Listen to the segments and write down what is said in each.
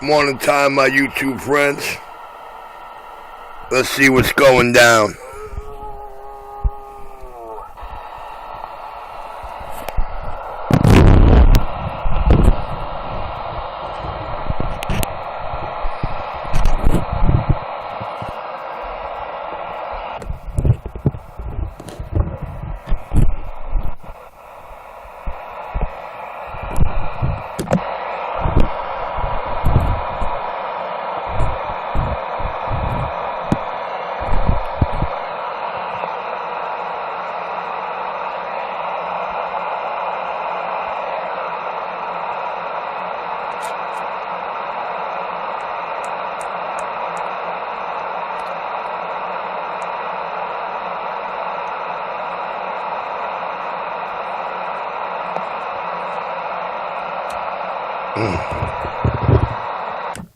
Morning time, my YouTube friends. Let's see what's going down.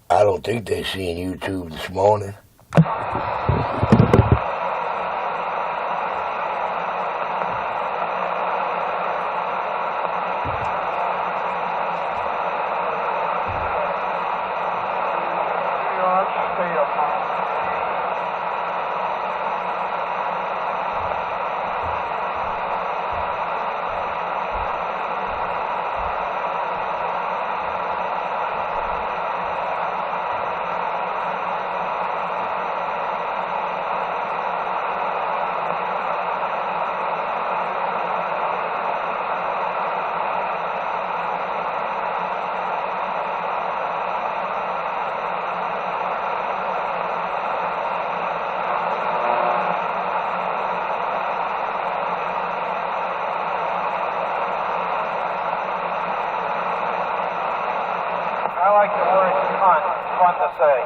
I don't think they're seeing YouTube this morning. I like the word cunt. It's fun to say.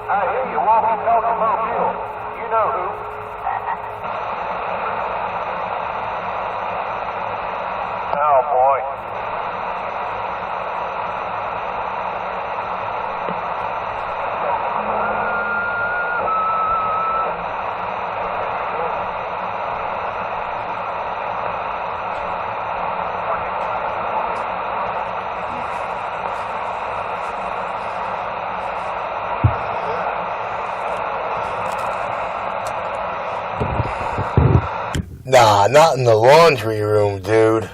I hear you. Walking, talking, mobile. You know who. Oh, boy. Nah, not in the laundry room, dude.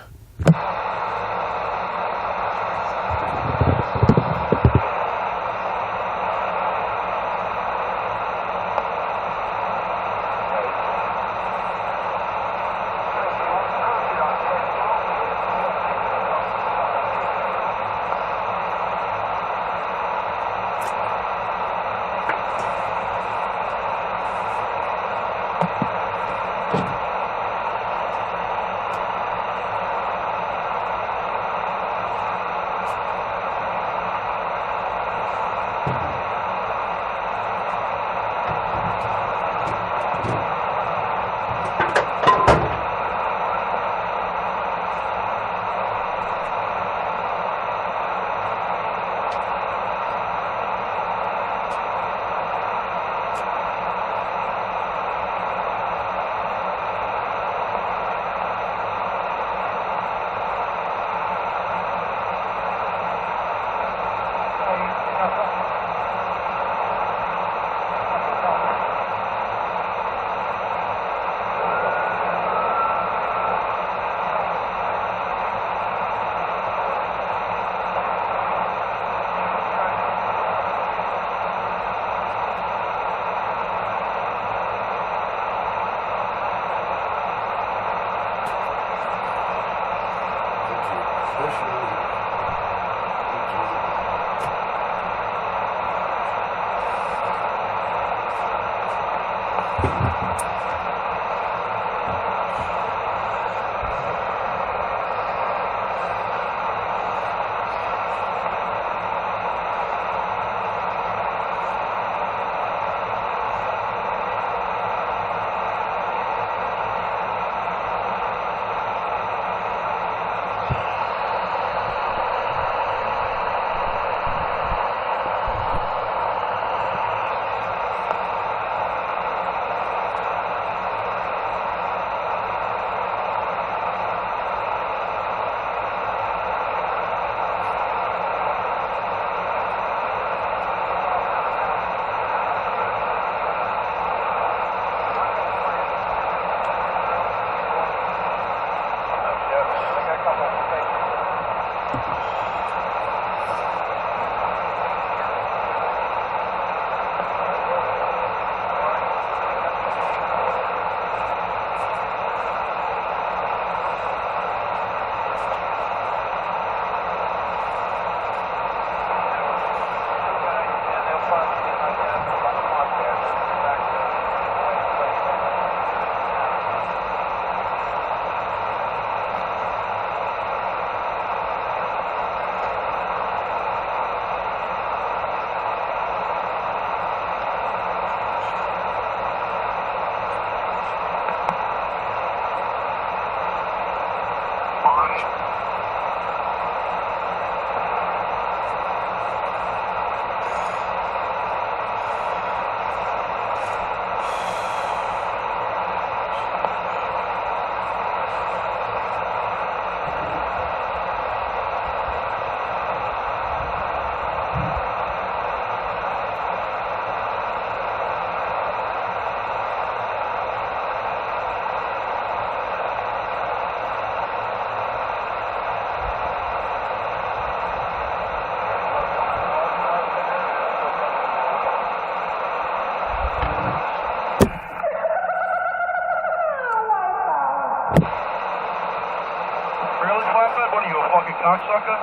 Cocksucker,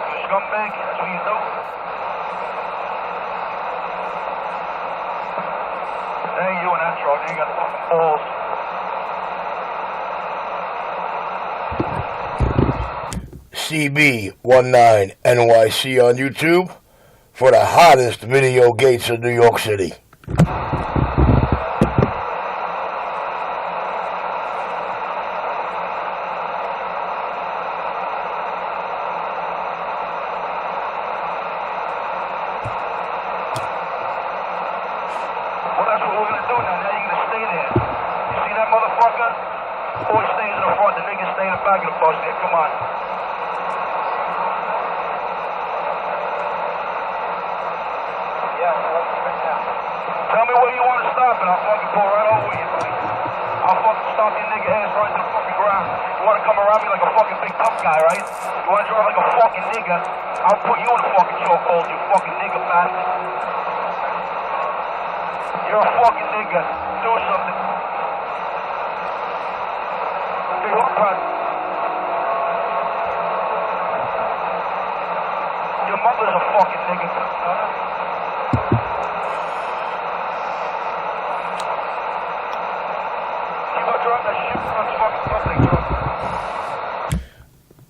you scumbag, that's what you do. Hey, you and that truck, you got fucking balls. Cb19nyc on YouTube for the hottest video gates in New York City. Tell me where you want to stop and I'll fucking pull right over you, buddy. I'll fucking stomp your nigga ass right to the fucking ground. You want to come around me like a fucking big tough guy, right? You want to drive like a fucking nigga? I'll put you in a fucking chokehold, you fucking nigga bastard. You're a fucking nigga. Do something. Big old cut. Your mother's a fucking nigga, son.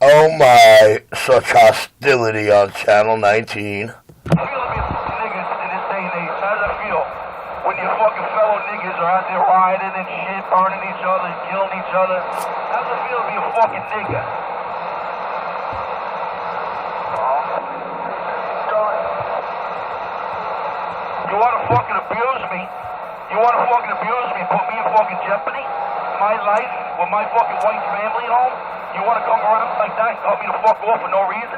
Oh my, such hostility on Channel 19. I feel to be a niggas in this day and age. How does that feel? When your fucking fellow niggas are out there rioting and shit, burning each other, killing each other. How does it feel to be a fucking nigga? You wanna fucking abuse me? You wanna fucking abuse me? Put me in fucking jeopardy? My life with my fucking wife's family at home? You wanna come around like that and cut me the fuck off for no reason?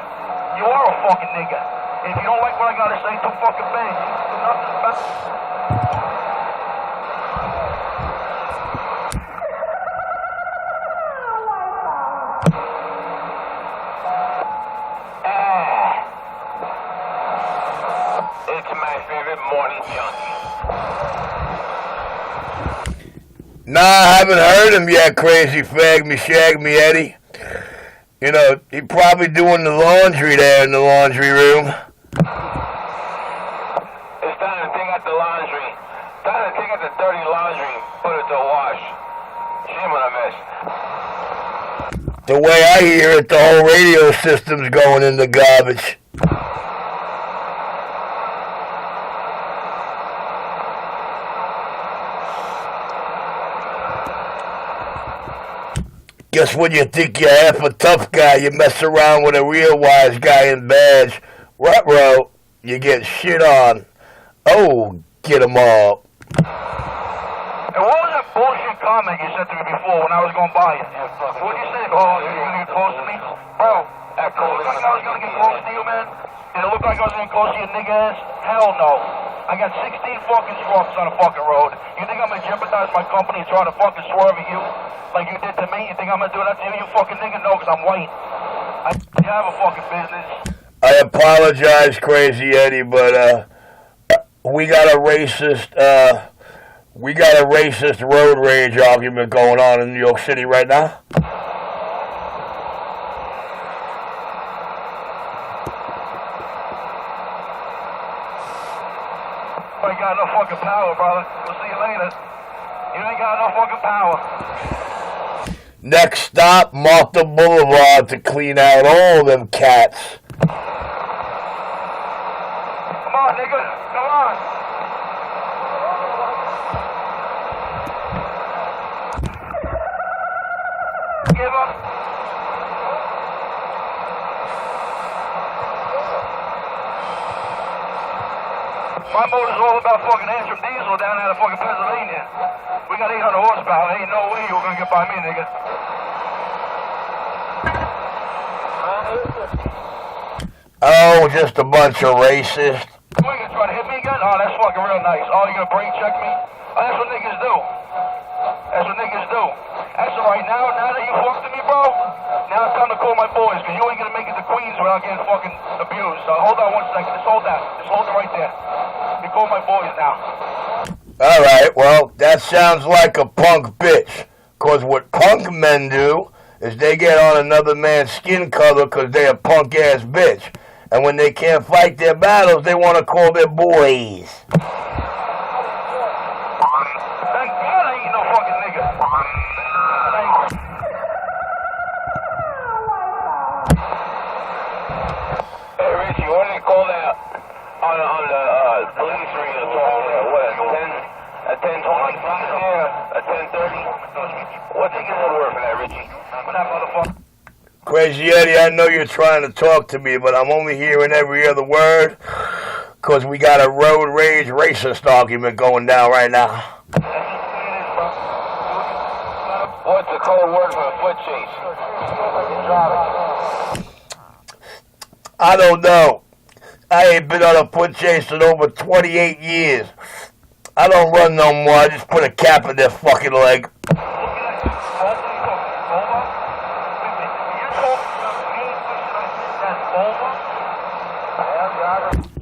You are a fucking nigga. And if you don't like what I gotta say, too fucking bad. You do nothing about it. It's my favorite morning junkie. Nah, I haven't heard him yet, crazy fag me, shag me, Eddie. You know, he probably doing the laundry there in the laundry room. It's time to take out the laundry. Time to take out the dirty laundry. Put him what I missed. The way I hear it, the whole radio system's going in the garbage. Guess when you think you're half a tough guy, you mess around with a real wise guy in badge. Ruh-roh, you get shit on. Oh, get 'em all. And what was that bullshit comment you said to me before when I was going by it? What did you say? Oh, you're going to get close to me? Bro, did it look like I was going to get close to you, man? Did it look like I was going to get close to you, nigga ass? Hell no. I got 16 fucking strokes on the fucking road. You think I'm going to jeopardize my company and try to fucking swerve at you like you did to me? You think I'm going to do that to you, you fucking nigga? No, because I'm white. I have a fucking business. I apologize, Crazy Eddie, but we got a racist road rage argument going on in New York City right now. You ain't got no fucking power, brother. We'll see you later. You ain't got no fucking power. Next stop, Martha Boulevard to clean out all them cats. Come on, nigga. Come on. Give up. My motor's all about fucking Antrim diesel down out of fucking Pennsylvania. We got 800 horsepower. Ain't no way you were gonna get by me, nigga. Oh, just a bunch of racists. You ain't gonna try to hit me again? Oh, that's fucking real nice. Oh, you gonna brain check me? Oh, that's what niggas do. That's what niggas do. That's alright. Now that you fucked to me, bro, now it's time to call my boys, because you ain't gonna make it to Queens without getting fucking abused. So hold on 1 second. Just hold that. Just hold it right there. You call my boys now. Alright, well, that sounds like a punk bitch. Because what punk men do is they get on another man's skin color because they're a punk-ass bitch. And when they can't fight their battles, they want to call their boys. Thank God I ain't no fucking nigga. Thank you. Hey, Richie, what did they call that on the police ring? What, at 10:20? Yeah, at 10:30? What they get the word for that, Richie? For that motherfucker. Crazy Eddie, I know you're trying to talk to me, but I'm only hearing every other word because we got a road rage racist argument going down right now. What's the code word for a foot chase? I don't know. I ain't been on a foot chase in over 28 years. I don't run no more. I just put a cap in their fucking leg.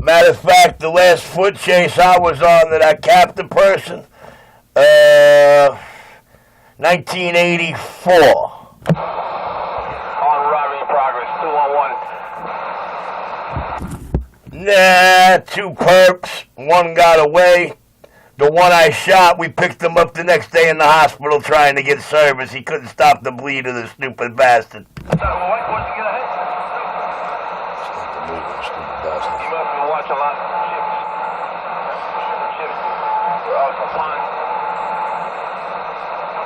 Matter of fact, the last foot chase I was on that I capped a person, 1984. On robbery in progress, 211. Nah, 2 perps. 1 got away. The one I shot, we picked him up the next day in the hospital trying to get service. He couldn't stop the bleed of the stupid bastard. He must be watching a lot of chips.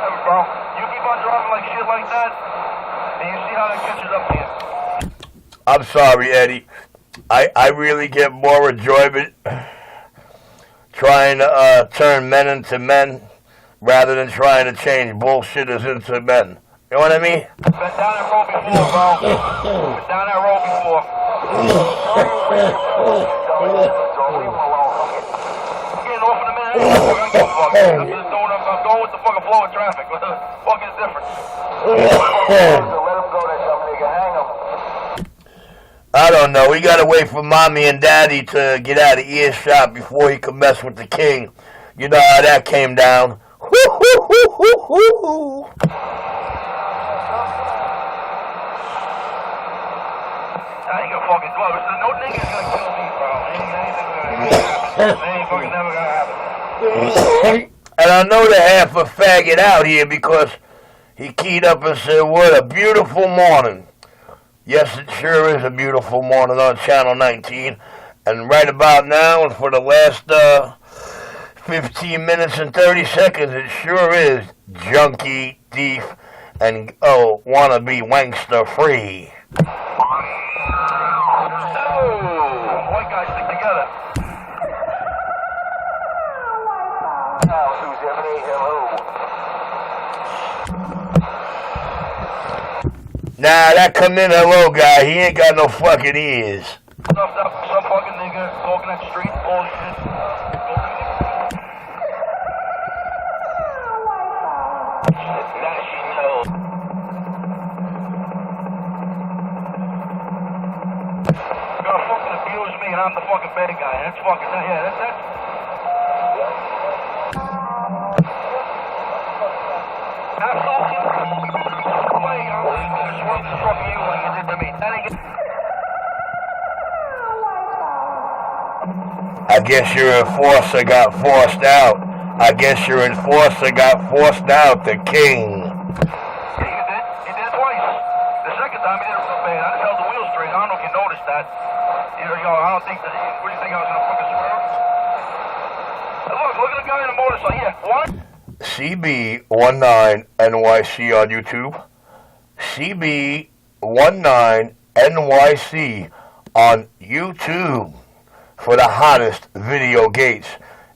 Hey, bro, you keep on driving like shit like that, and you see how that catches up to you. I'm sorry, Eddie. I really get more enjoyment trying to turn men into men rather than trying to change bullshitters into men. You know what I mean? Been down that road before, bro. Been down that road before. I'm getting off in a minute. I'm just doing, I'm going with the fucking flow of traffic. What the fuck is different? Let him go, that dumb nigga. Hang him. I don't know. We gotta wait for mommy and daddy to get out of earshot before he can mess with the king. You know how that came down. I ain't gonna fucking do it. No nigga's gonna kill me, bro. It ain't fucking never gonna happen. And I know to half a faggot out here because He keyed up and said, "What a beautiful morning." Yes, it sure is a beautiful morning on Channel 19. And right about now, and for the last 15 minutes and 30 seconds, it sure is junkie, thief, and wannabe wankster free. White guys stick together. Nah, that come in hello guy, he ain't got no fucking ears. Some fucking nigga walking down the street, bullshit. Now she knows. You're gonna fucking abuse me and I'm the fucking bad guy. That's fucking, yeah, that's. Absolutely. Wait, I'm gonna swerve the fuck you like you did to me. That ain't. I guess your enforcer got forced out. I guess your enforcer got forced out, the king. He did twice. The second time he did it real bad. I just held the wheel straight. I don't know if you noticed that. I don't think that. What do you think I was gonna fucking swerve? Look at the guy in the motorcycle. Yeah, what? Cb19nyc on YouTube. Cb19nyc on YouTube for the hottest video gates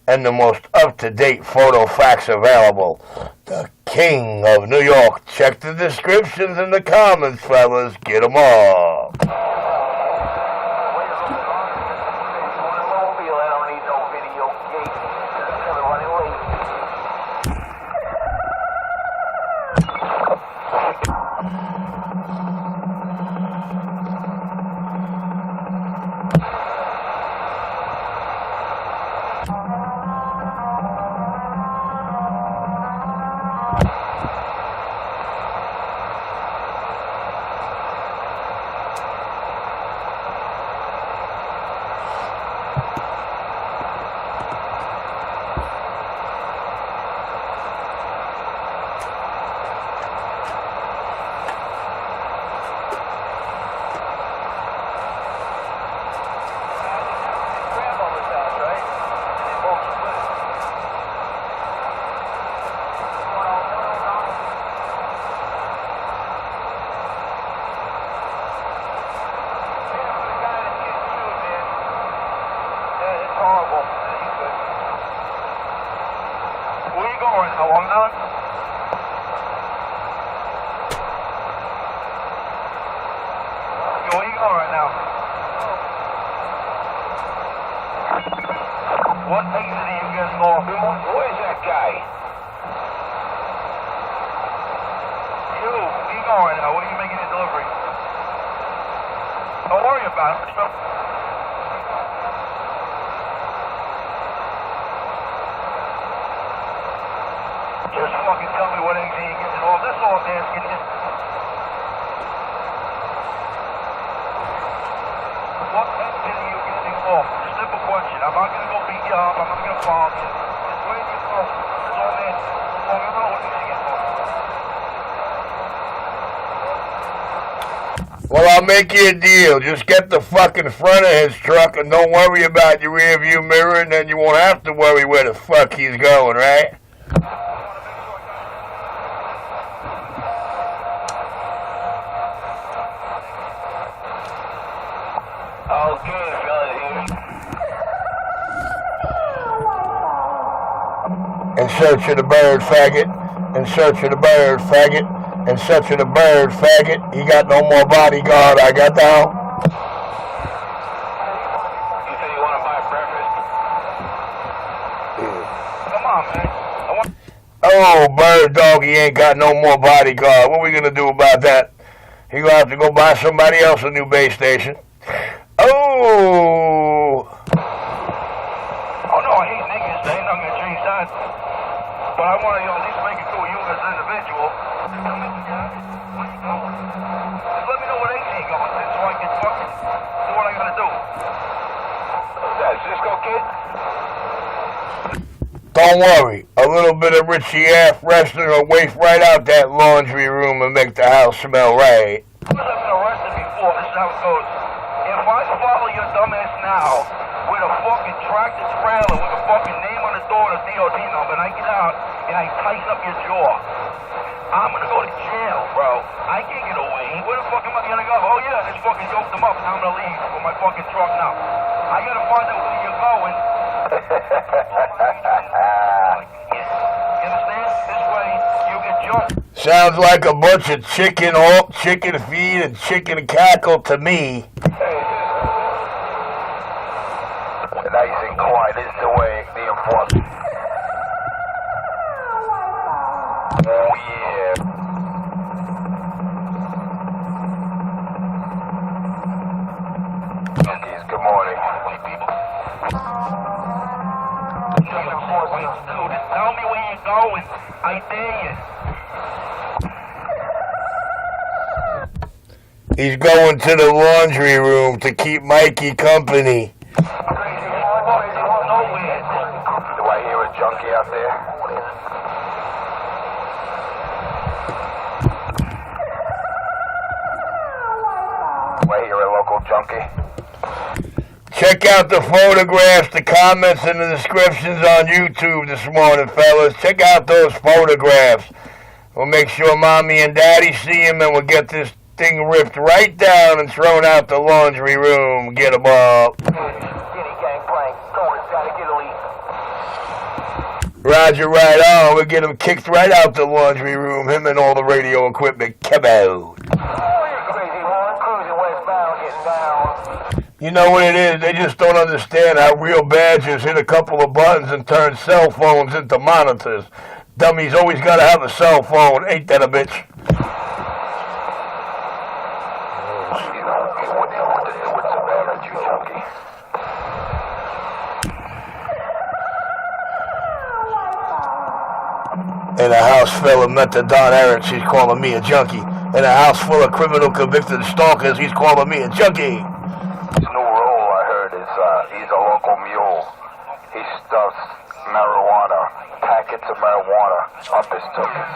and the most up-to-date photo facts available. The King of New York. Check the descriptions in the comments, fellas. Get them all. What exit are you getting off? Where's that guy? You, where you going now? Where are you making your delivery? Don't worry about it. Just fucking tell me what exit you're getting off. That's all I'm asking you. What exit are you getting off? Simple question. I'm not going to go beat you up. I'm not going to bomb you. Just where do you go? That's all I'm asking. I don't know what you're getting off. Well, I'll make you a deal. Just get the fucking front of his truck and don't worry about your rear view mirror, and then you won't have to worry where the fuck he's going, right? In search of the bird, faggot. In search of the bird, faggot. In search of the bird, faggot. He got no more bodyguard. I got down. You say you want to buy breakfast? Come on, man. Oh, bird dog, he ain't got no more bodyguard. What we gonna do about that? He gonna have to go buy somebody else a new base station. Oh. Oh no, I hate niggas. They ain't not gonna change that. But I want to at least make it cool you as an individual. Just let me know what exit you're going to so I can fucking do what I gotta do. Who's that, Cisco kid? Don't worry, a little bit of Richie F wrestling will waft right out that laundry room and make the house smell right. I've been arrested before. This is how it goes. If I follow your dumbass now with a fucking tractor trailer with a fucking name on the door and a DOT number, and I get out and I tighten up your jaw, I'm gonna go to jail, bro. I can't get away. Where the fuck am I gonna go? Oh yeah, I just fucking yoked them up and I'm gonna leave with my fucking truck now. I gotta find out where you're going. You understand? This way you get jumped. Sounds like a bunch of chicken feed and chicken cackle to me. Nice and quiet is the way the enforcement. Oh yeah. Junkies, good morning. Dude, tell me where you're going. I dare you. He's going to the laundry room to keep Mikey company. Do I hear a junkie out there? Do I hear a local junkie? Check out the photographs, the comments, and the descriptions on YouTube this morning, fellas. Check out those photographs. We'll make sure Mommy and Daddy see them, and we'll get this thing ripped right down and thrown out the laundry room. Get 'em up. Roger, right on. We'll get him kicked right out the laundry room. Him and all the radio equipment come out. You know what it is? They just don't understand how real badges hit a couple of buttons and turn cell phones into monitors. Dummies always gotta have a cell phone. Ain't that a bitch? In a house full of methadone addicts, he's calling me a junkie. In a house full of criminal convicted stalkers, he's calling me a junkie. His new role, I heard, is he's a local mule. He stuffs marijuana, packets of marijuana up his tuchus.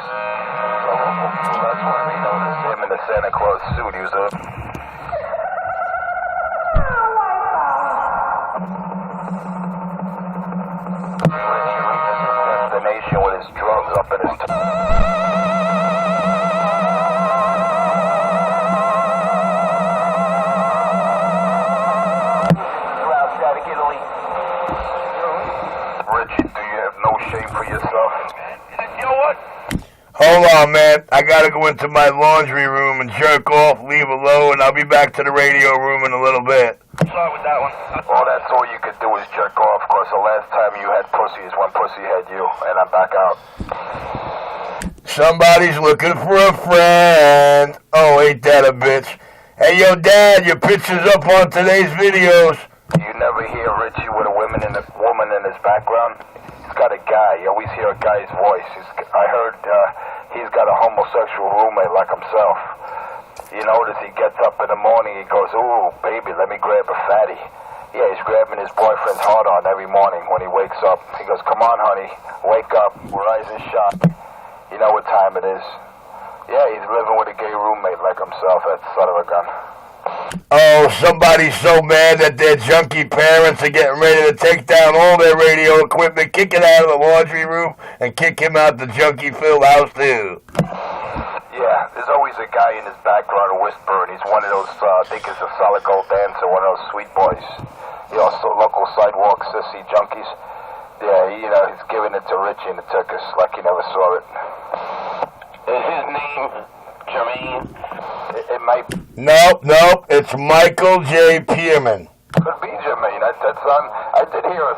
That's why we noticed him in the Santa Claus suit. He was destination with his drugs up in his Richie, do you have no shame for yourself? You know what? Hold on, man. I gotta go into my laundry room and jerk off, leave alone, and I'll be back to the radio room in a little bit. Sorry with that one. Well, that's all you could do is jerk off, because the last time you had pussy is when pussy had you, and I'm back out. Somebody's looking for a friend. Oh, ain't that a bitch? Hey, yo, Dad, your picture's up on today's videos. You never hear Richie with a woman in his background? He's got a guy. You always hear a guy's voice. I heard he's got a homosexual roommate like himself. You notice he gets up in the morning, he goes, ooh, baby, let me grab a fatty. Yeah, he's grabbing his boyfriend's heart on every morning when he wakes up. He goes, come on, honey, wake up, rise and shine. You know what time it is. Yeah, he's living with a gay roommate like himself, that son of a gun. Oh, somebody's so mad that their junkie parents are getting ready to take down all their radio equipment, kick it out of the laundry room, and kick him out the junkie-filled house, too. Yeah, there's always a guy in his background whispering. He's one of those, I think he's a solid gold dancer, one of those sweet boys. He also local sidewalk sissy junkies. Yeah, you know, he's giving it to Richie in the tuchus like he never saw it. Is his name Jermaine? It might. Nope, it's Michael J. Pierman. Could be Jermaine. That's on. I did hear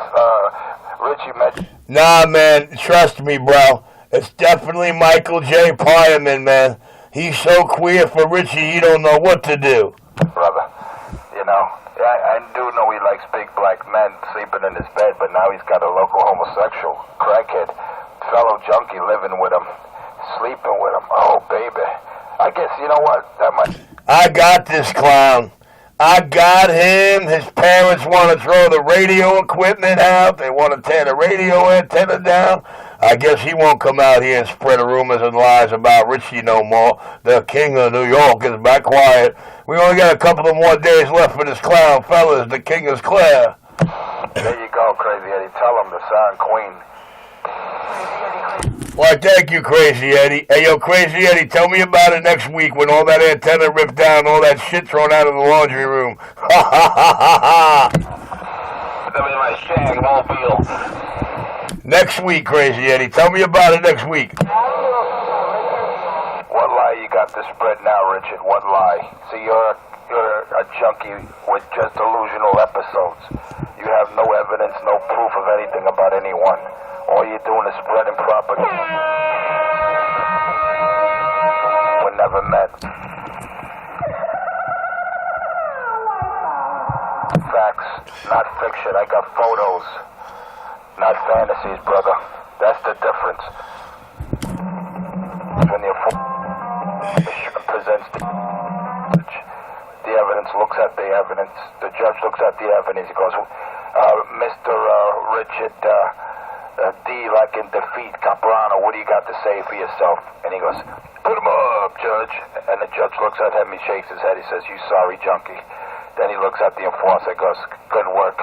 Richie mention. Nah, man, trust me, bro. It's definitely Michael J. Pierman, man. He's so queer for Richie, he don't know what to do. Brother, you know, I do know he likes big black men sleeping in his bed, but now he's got a local homosexual crackhead fellow junkie living with him, sleeping with him. Oh, baby. I guess, you know what? That might... I got this, clown. I got him. His parents want to throw the radio equipment out. They want to tear the radio antenna down. I guess he won't come out here and spread rumors and lies about Richie no more. The king of New York is back quiet. We only got a couple of more days left for this clown, fellas. The king is clear. There you go, Crazy Eddie. Tell him the Siren Queen. Why, thank you, Crazy Eddie. Hey, yo, Crazy Eddie, tell me about it next week when all that antenna ripped down, all that shit thrown out of the laundry room. Ha ha ha ha ha. That was my shag mobile. Next week, Crazy Eddie. Tell me about it next week. What lie you got to spread now, Richard? What lie? See, you're a junkie with just delusional episodes. You have no evidence, no proof of anything about anyone. All you're doing is spreading propaganda. We never met. Facts, not fiction. I got photos, not fantasies, brother. That's the difference. When the presents the evidence, looks at the evidence, the judge looks at the evidence, he goes, Mr. Richard D, like in defeat, Caprano, what do you got to say for yourself? And he goes, put him up, Judge. And the judge looks at him, he shakes his head, he says, you sorry junkie. Then he looks at the enforcer and goes, good work,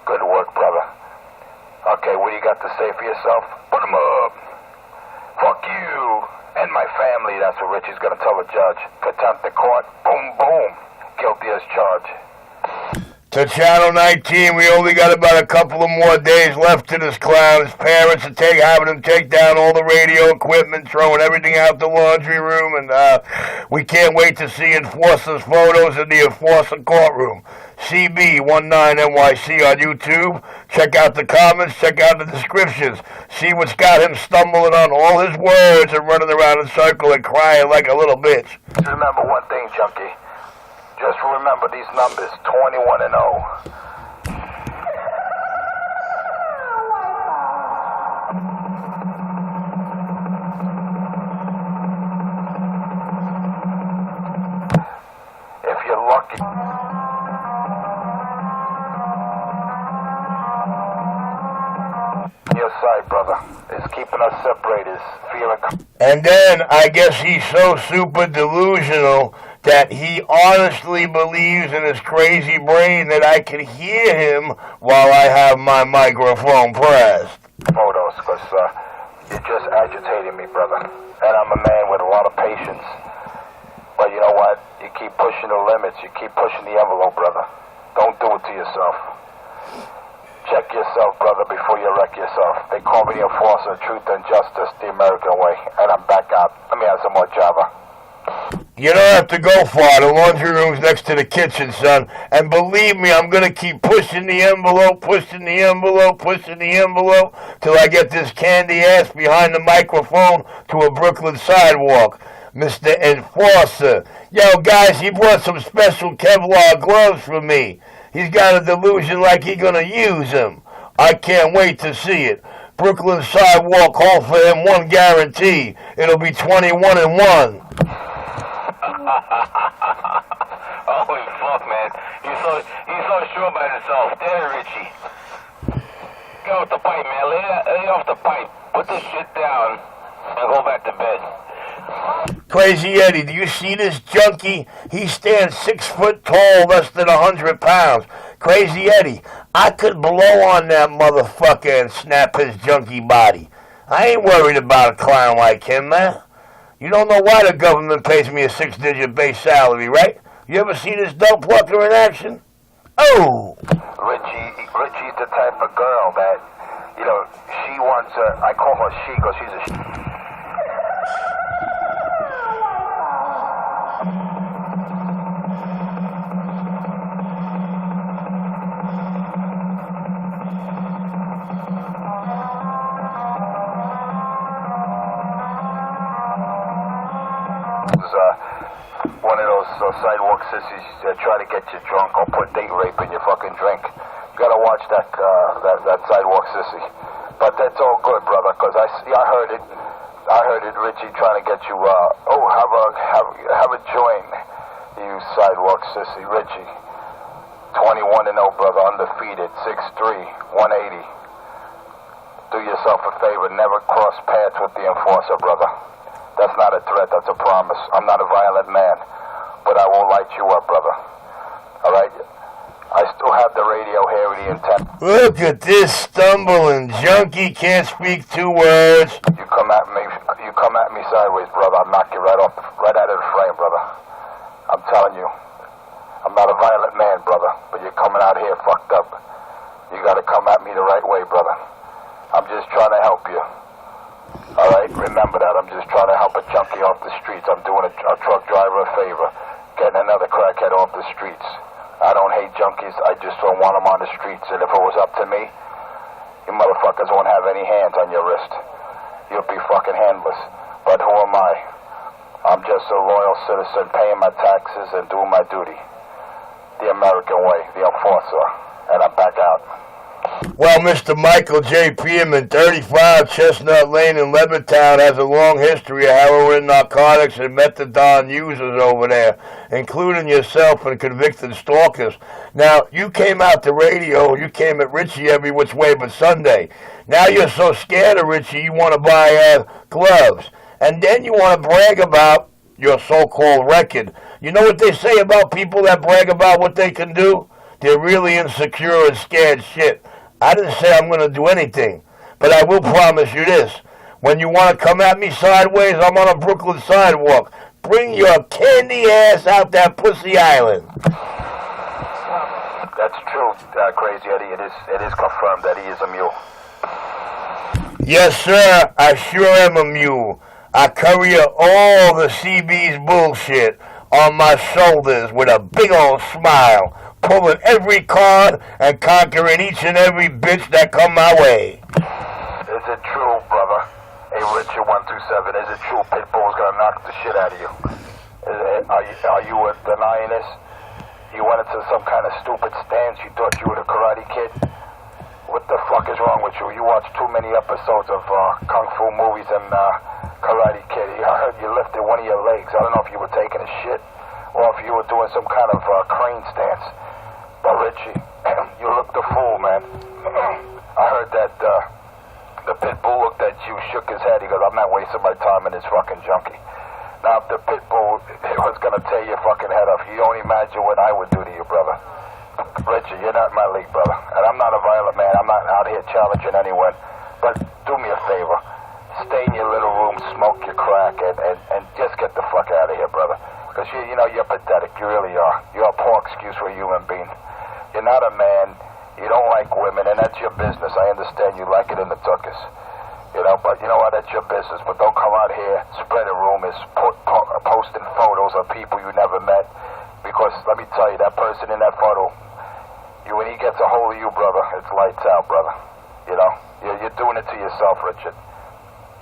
brother. Okay, what do you got to say for yourself? Put him up. Fuck you and my family, that's what Richie's gonna tell the judge. Contempt of court, boom, boom, guilty as charged. To Channel 19, we only got about a couple of more days left to this clown. His parents are having him take down all the radio equipment, throwing everything out the laundry room, and we can't wait to see enforcers' photos in the enforcer courtroom. Cb19nyc on YouTube. Check out the comments, check out the descriptions. See what's got him stumbling on all his words and running around in a circle and crying like a little bitch. Remember one thing, junkie. Just remember these numbers, 21 and 0. If you're lucky. Your side, brother, is keeping us separated, feeling. And then I guess he's so super delusional that he honestly believes in his crazy brain that I can hear him while I have my microphone pressed. Photos, because you're just agitating me, brother. And I'm a man with a lot of patience. But you know what? You keep pushing the limits. You keep pushing the envelope, brother. Don't do it to yourself. Check yourself, brother, before you wreck yourself. They call me the enforcer of truth and justice the American way. And I'm back out. Let me have some more Java. You don't have to go far. The laundry room's next to the kitchen, son. And believe me, I'm going to keep pushing the envelope, till I get this candy ass behind the microphone to a Brooklyn sidewalk. Mr. Enforcer. Yo, guys, he brought some special Kevlar gloves for me. He's got a delusion like he's going to use them. I can't wait to see it. Brooklyn sidewalk, hold for him, one guarantee. It'll be 21 and 1. Holy fuck, man. He's so sure about himself. There, Richie. Get off the pipe, man. Lay off the pipe. Put this shit down and go back to bed. Crazy Eddie, do you see this junkie? He stands 6 foot tall, less than 100 pounds. Crazy Eddie, I could blow on that motherfucker and snap his junkie body. I ain't worried about a clown like him, man. You don't know why the government pays me a 6-digit base salary, right? You ever see this dope plucker in action? Oh! Richie's the type of girl that, you know, she wants a, I call her she because she's a she. One of those sidewalk sissies try to get you drunk or put date rape in your fucking drink. You gotta watch that sidewalk sissy. But that's all good, brother, because I heard it, Richie, trying to get you, have a joint. You sidewalk sissy. Richie, 21-0, brother, undefeated, 6'3", 180. Do yourself a favor, never cross paths with the enforcer, brother. That's not a threat, that's a promise. I'm not a violent man, but I will light you up, brother. All right? I still have the radio here with the intent. Look at this stumbling junkie, can't speak 2 words. You come at me sideways, brother. I'll knock you right out of the frame, brother. I'm telling you, I'm not a violent man, brother, but you're coming out here fucked up. You gotta come at me the right way, brother. I'm just trying to help you. All right? Remember that. I'm just trying to help a junkie off the streets. I'm doing a truck driver a favor, getting another crackhead off the streets. I don't hate junkies. I just don't want them on the streets. And if it was up to me, you motherfuckers won't have any hands on your wrist. You'll be fucking handless. But who am I? I'm just a loyal citizen paying my taxes and doing my duty. The American way, the enforcer. And I'm back out. Well, Mr. Michael J. Peterman, 35 Chestnut Lane in Levittown, has a long history of heroin, narcotics, and methadone users over there, including yourself and convicted stalkers. Now, you came out the radio, you came at Richie every which way but Sunday. Now you're so scared of Richie, you want to buy gloves. And then you want to brag about your so-called record. You know what they say about people that brag about what they can do? They're really insecure and scared shit. I didn't say I'm going to do anything, but I will promise you this. When you want to come at me sideways, I'm on a Brooklyn sidewalk. Bring your candy ass out that pussy island. That's true, Crazy Eddie. It is confirmed that he is a mule. Yes, sir. I sure am a mule. I carry all the CB's bullshit on my shoulders with a big old smile, pulling every card and conquering each and every bitch that come my way. Is it true, brother? Hey, Richard 127, is it true Pitbull's gonna knock the shit out of you? Are you denying this? You went into some kind of stupid stance, you thought you were the Karate Kid? What the fuck is wrong with you? You watch too many episodes of Kung Fu movies and Karate Kid. I heard you lifted one of your legs. I don't know if you were taking a shit or if you were doing some kind of crane stance. But Richie, you looked a fool, man. I heard that the pit bull looked at you, shook his head. He goes, I'm not wasting my time in this fucking junkie. Now, if the pit bull was going to tear your fucking head off, you don't imagine what I would do to you, brother. Richie, you're not in my league, brother. And I'm not a violent man. I'm not out here challenging anyone. But do me a favor. Stay in your little room, smoke your crack, and just get the fuck out of here, brother. Because, you're pathetic. You really are. You're a poor excuse for a human being. You're not a man. You don't like women, and that's your business. I understand you like it in the tuckers. But you know what? That's your business. But don't come out here spreading rumors, posting photos of people you never met. Because let me tell you, that person in that photo, when he gets a hold of you, brother, it's lights out, brother. You're doing it to yourself, Richard.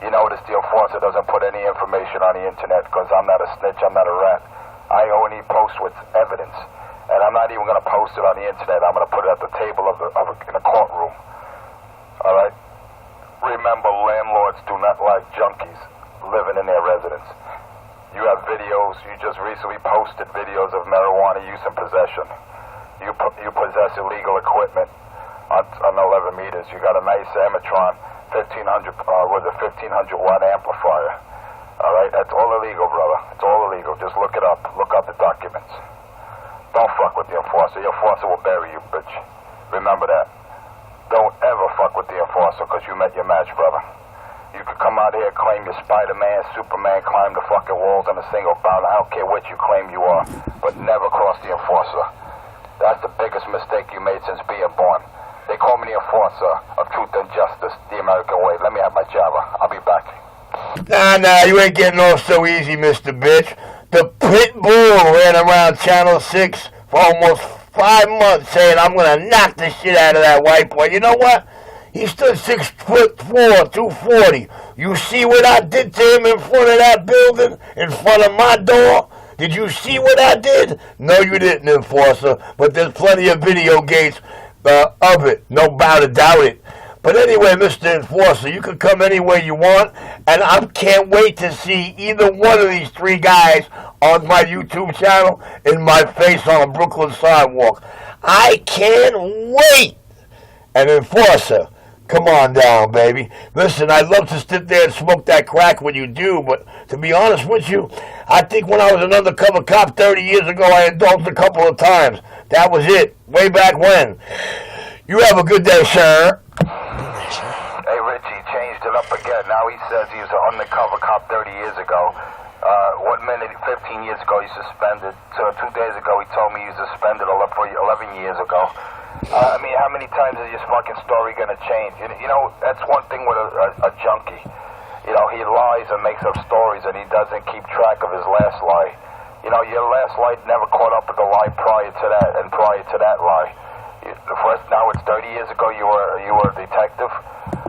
You notice the enforcer doesn't put any information on the internet because I'm not a snitch, I'm not a rat. I only post with evidence. And I'm not even going to post it on the internet. I'm going to put it at the table in a courtroom. All right? Remember, landlords do not like junkies living in their residence. You have videos. You just recently posted videos of marijuana use and possession. You possess illegal equipment on 11 meters. You got a nice Amatron 1500 watt amplifier. All right? That's all illegal, brother. It's all illegal. Just look it up. Look up the documents. Don't fuck with the enforcer. The enforcer will bury you, bitch. Remember that. Don't ever fuck with the enforcer because you met your match, brother. You could come out here, claim you're Spider-Man, Superman, climb the fucking walls on a single bound. I don't care what you claim you are, but never cross the enforcer. That's the biggest mistake you made since being born. They call me the enforcer of truth and justice, the American way. Let me have my Java. I'll be back. Nah, you ain't getting off so easy, Mr. Bitch. The pit bull ran around Channel 6 for almost 5 months saying, I'm going to knock the shit out of that white boy. You know what? He stood 6'4", 240. You see what I did to him in front of that building? In front of my door? Did you see what I did? No, you didn't, enforcer. But there's plenty of video gates of it. No doubt it. But But anyway, Mr. Enforcer, you can come any way you want, and I can't wait to see either one of these three guys on my YouTube channel in my face on a Brooklyn sidewalk. I can't wait! And Enforcer, come on down, baby. Listen, I'd love to sit there and smoke that crack when you do, but to be honest with you, I think when I was an undercover cop 30 years ago, I indulged a couple of times. That was it, way back when. You have a good day, sir. Hey, Richie, changed it up again. Now he says he was an undercover cop 30 years ago. 1 minute, 15 years ago, he suspended. So 2 days ago, he told me he was suspended 11 years ago. I mean, how many times is this fucking story going to change? You know, that's one thing with a junkie. You know, he lies and makes up stories, and he doesn't keep track of his last lie. You know, your last lie never caught up with the lie prior to that, and prior to that lie. Now it's 30 years ago you were a detective.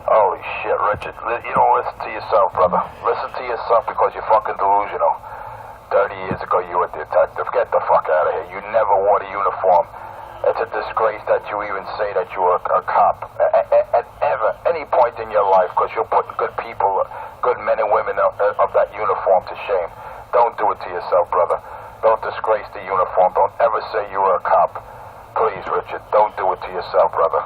Holy shit, Richard. You don't listen to yourself, brother. Listen to yourself because you're fucking delusional. 30 years ago you were a detective. Get the fuck out of here. You never wore the uniform. It's a disgrace that you even say that you were a cop. At any point in your life, because you're putting good people, good men and women of that uniform to shame. Don't do it to yourself, brother. Don't disgrace the uniform. Don't ever say you were a cop. Please, Richard, don't do it to yourself, brother.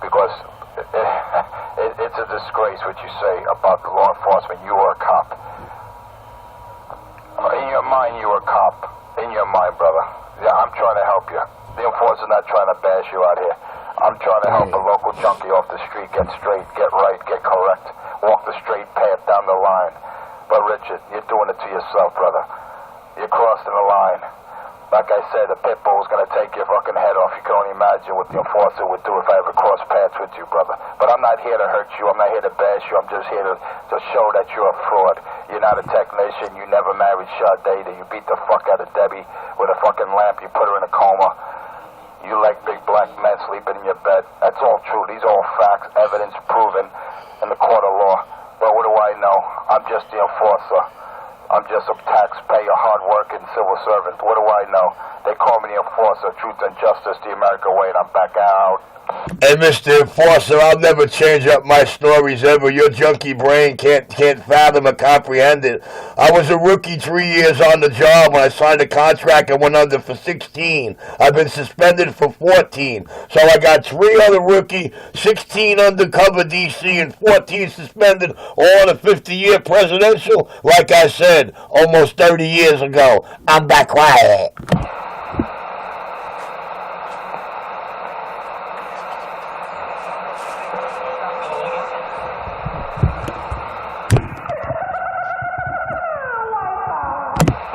Because it's a disgrace what you say about the law enforcement. You were a cop. In your mind, you were a cop. In your mind, brother. Yeah, I'm trying to help you. The enforcer's not trying to bash you out here. I'm trying to help a local junkie off the street get straight, get right, get correct, walk the straight path down the line. But, Richard, you're doing it to yourself, brother. You're crossing the line. Like I said, the pit bull's gonna take your fucking head off. You can only imagine what the enforcer would do if I ever crossed paths with you, brother. But I'm not here to hurt you. I'm not here to bash you. I'm just here to show that you're a fraud. You're not a technician. You never married Sade. That you beat the fuck out of Debbie with a fucking lamp. You put her in a coma. You like big black men sleeping in your bed. That's all true. These are all facts, evidence proven in the court of law. But what do I know? I'm just the enforcer. I'm just a taxpayer, hard-working civil servant. What do I know? They call me the enforcer, truth and justice, the American way, and I'm back out. Hey, Mr. Enforcer, I'll never change up my stories ever. Your junkie brain can't fathom or comprehend it. I was a rookie 3 years on the job when I signed a contract and went under for 16. I've been suspended for 14. So I got 3 other rookie, 16 undercover DC, and 14 suspended, all on a 50-year presidential. Like I said, almost 30 years ago. I'm back quiet.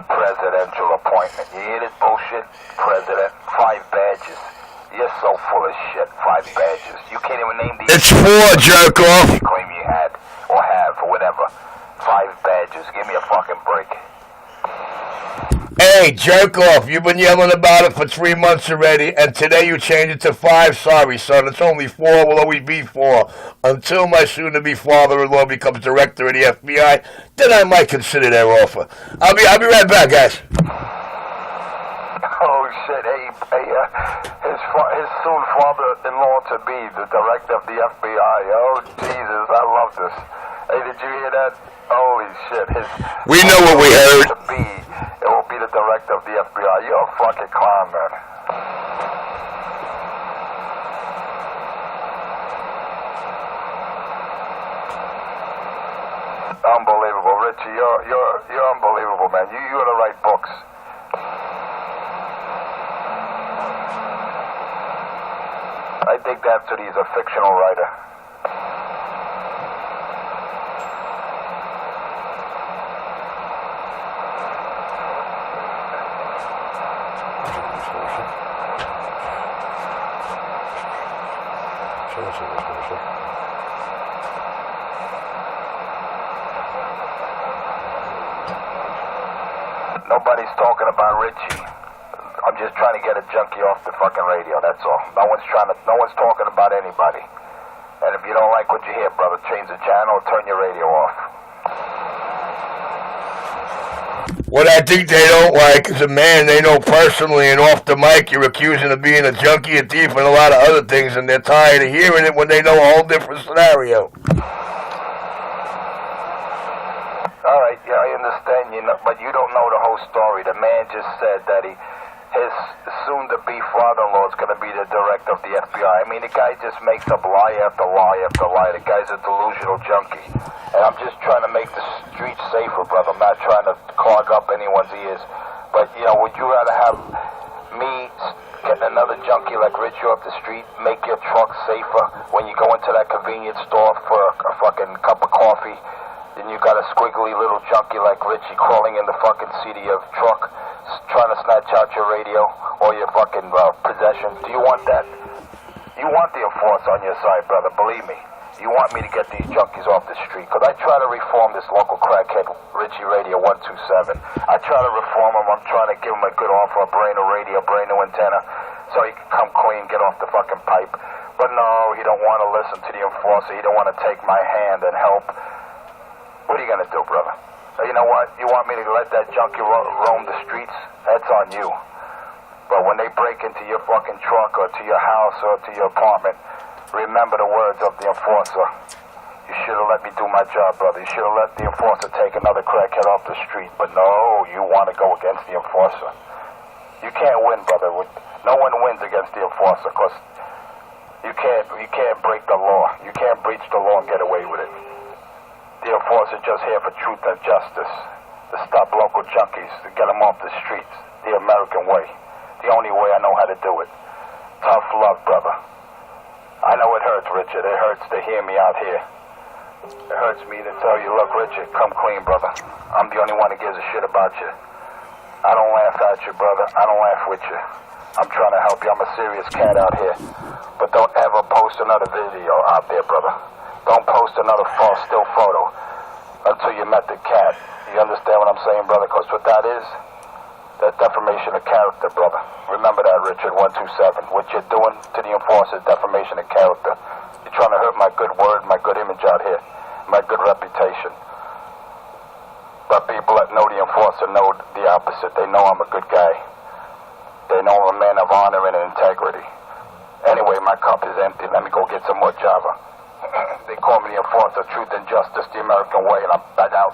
Presidential appointment. You hear this bullshit? President, 5 badges. You're so full of shit. 5 badges. You can't even name these. It's 4, jerk off. You claim you had, or have, or whatever. 5 badges. Give me a fucking break. Hey, jerk off. You've been yelling about it for 3 months already, and today you changed it to 5. Sorry, son. It's only 4. Will always be 4. Until my soon-to-be father-in-law becomes director of the FBI, then I might consider their offer. I'll be right back, guys. Oh, shit. Hey, his soon father-in-law to be the director of the FBI. Oh, Jesus. I love this. Hey, did you hear that? Holy shit. We know what we heard. It will be the director of the FBI. You're a fucking clown, man. Unbelievable, Richie. You're unbelievable, man. You ought to write books. I think that's what he's a fictional writer. Nobody's talking about Richie. I'm just trying to get a junkie off the fucking radio, that's all. No one's talking about anybody. And if you don't like what you hear, brother, change the channel or turn your radio off. What I think they don't like is a man they know personally and off the mic you're accusing of being a junkie, a thief, and a lot of other things, and they're tired of hearing it when they know a whole different scenario. All right, yeah, I understand, but you don't know the whole story. The man just said that his soon-to-be father-in-law is going to be the director of the FBI. I mean, the guy just makes up lie after lie after lie. The guy's a delusional junkie. And I'm just trying to make the streets safer, brother. I'm not trying to clog up anyone's ears. But, would you rather have me getting another junkie like Richie off the street make your truck safer when you go into that convenience store for a fucking cup of coffee? Then you got a squiggly little junkie like Richie crawling in the fucking seat of your truck, trying to snatch out your radio or your fucking possessions. Do you want that? You want the enforcer on your side, brother, believe me. You want me to get these junkies off the street. Because I try to reform this local crackhead, Richie Radio 127. I try to reform him. I'm trying to give him a good offer, a brand new radio, a brand new antenna, so he can come clean, get off the fucking pipe. But no, he don't want to listen to the enforcer. He don't want to take my hand and help. What are you going to do, brother? You know what? You want me to let that junkie roam the streets? That's on you. But when they break into your fucking truck or to your house or to your apartment, remember the words of the enforcer. You should have let me do my job, brother. You should have let the enforcer take another crackhead off the street. But no, you want to go against the enforcer. You can't win, brother. No one wins against the enforcer because you can't break the law. You can't breach the law and get away with it. The enforcer just here for truth and justice, to stop local junkies, to get them off the streets, the American way, the only way I know how to do it. Tough love, brother. I know it hurts, Richard. It hurts to hear me out here. It hurts me to tell you, look, Richard, come clean, brother. I'm the only one that gives a shit about you. I don't laugh at you, brother. I don't laugh with you. I'm trying to help you. I'm a serious cat out here. But don't ever post another video out there, brother. Don't post another false still photo until you met the cat. You understand what I'm saying, brother? Because what that is, that's defamation of character, brother. Remember that, Richard 127. What you're doing to the enforcer is defamation of character. You're trying to hurt my good word, my good image out here, my good reputation. But people that know the enforcer know the opposite. They know I'm a good guy. They know I'm a man of honor and integrity. Anyway, my cup is empty. Let me go get some more Java. They call me the enforcer, truth and justice, the American way, and I'm back out.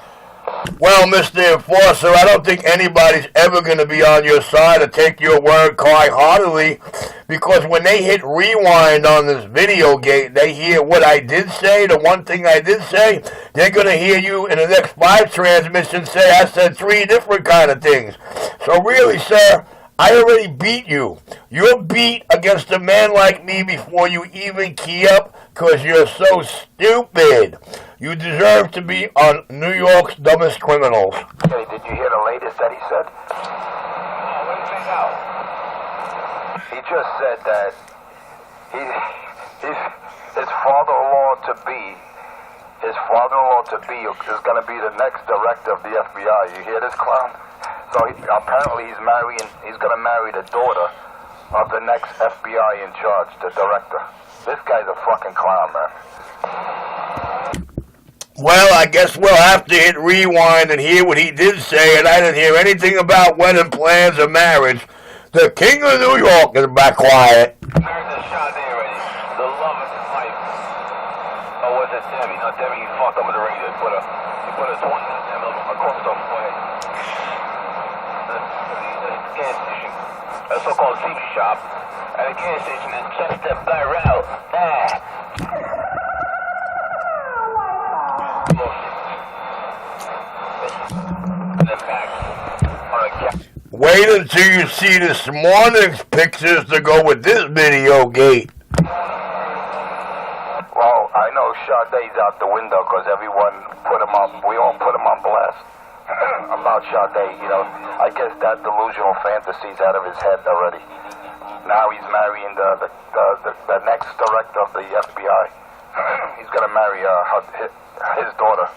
Well, Mr. Enforcer, I don't think anybody's ever going to be on your side or take your word quite heartily, because when they hit rewind on this video gate, they hear what I did say, the one thing I did say. They're going to hear you in the next 5 transmissions say I said 3 different kind of things. So really, sir, I already beat you. You're beat against a man like me before you even key up, because you're so stupid. You deserve to be on New York's dumbest criminals. Hey, did you hear the latest that he said? What did he say now? He just said that his father-in-law to be is going to be the next director of the FBI. You hear this, clown? So apparently he's going to marry the daughter of the next FBI in charge, the director. This guy's a fucking clown, man. Well, I guess we'll have to hit rewind and hear what he did say, and I didn't hear anything about wedding plans or marriage. The King of New York is back quiet. Married to Sade already. The love of his life. Oh, was it Debbie? No, Debbie, he fucked up with the radio. He put a 20 across the way. The gas station. A so-called CB shop. And the gas station is just a by route. Wait until you see this morning's pictures to go with this video gate. Well, I know Sade's out the window because everyone we all put him on blast about Sade. I guess that delusional fantasy's out of his head already. Now he's marrying the next director of the FBI. He's gonna marry his daughter.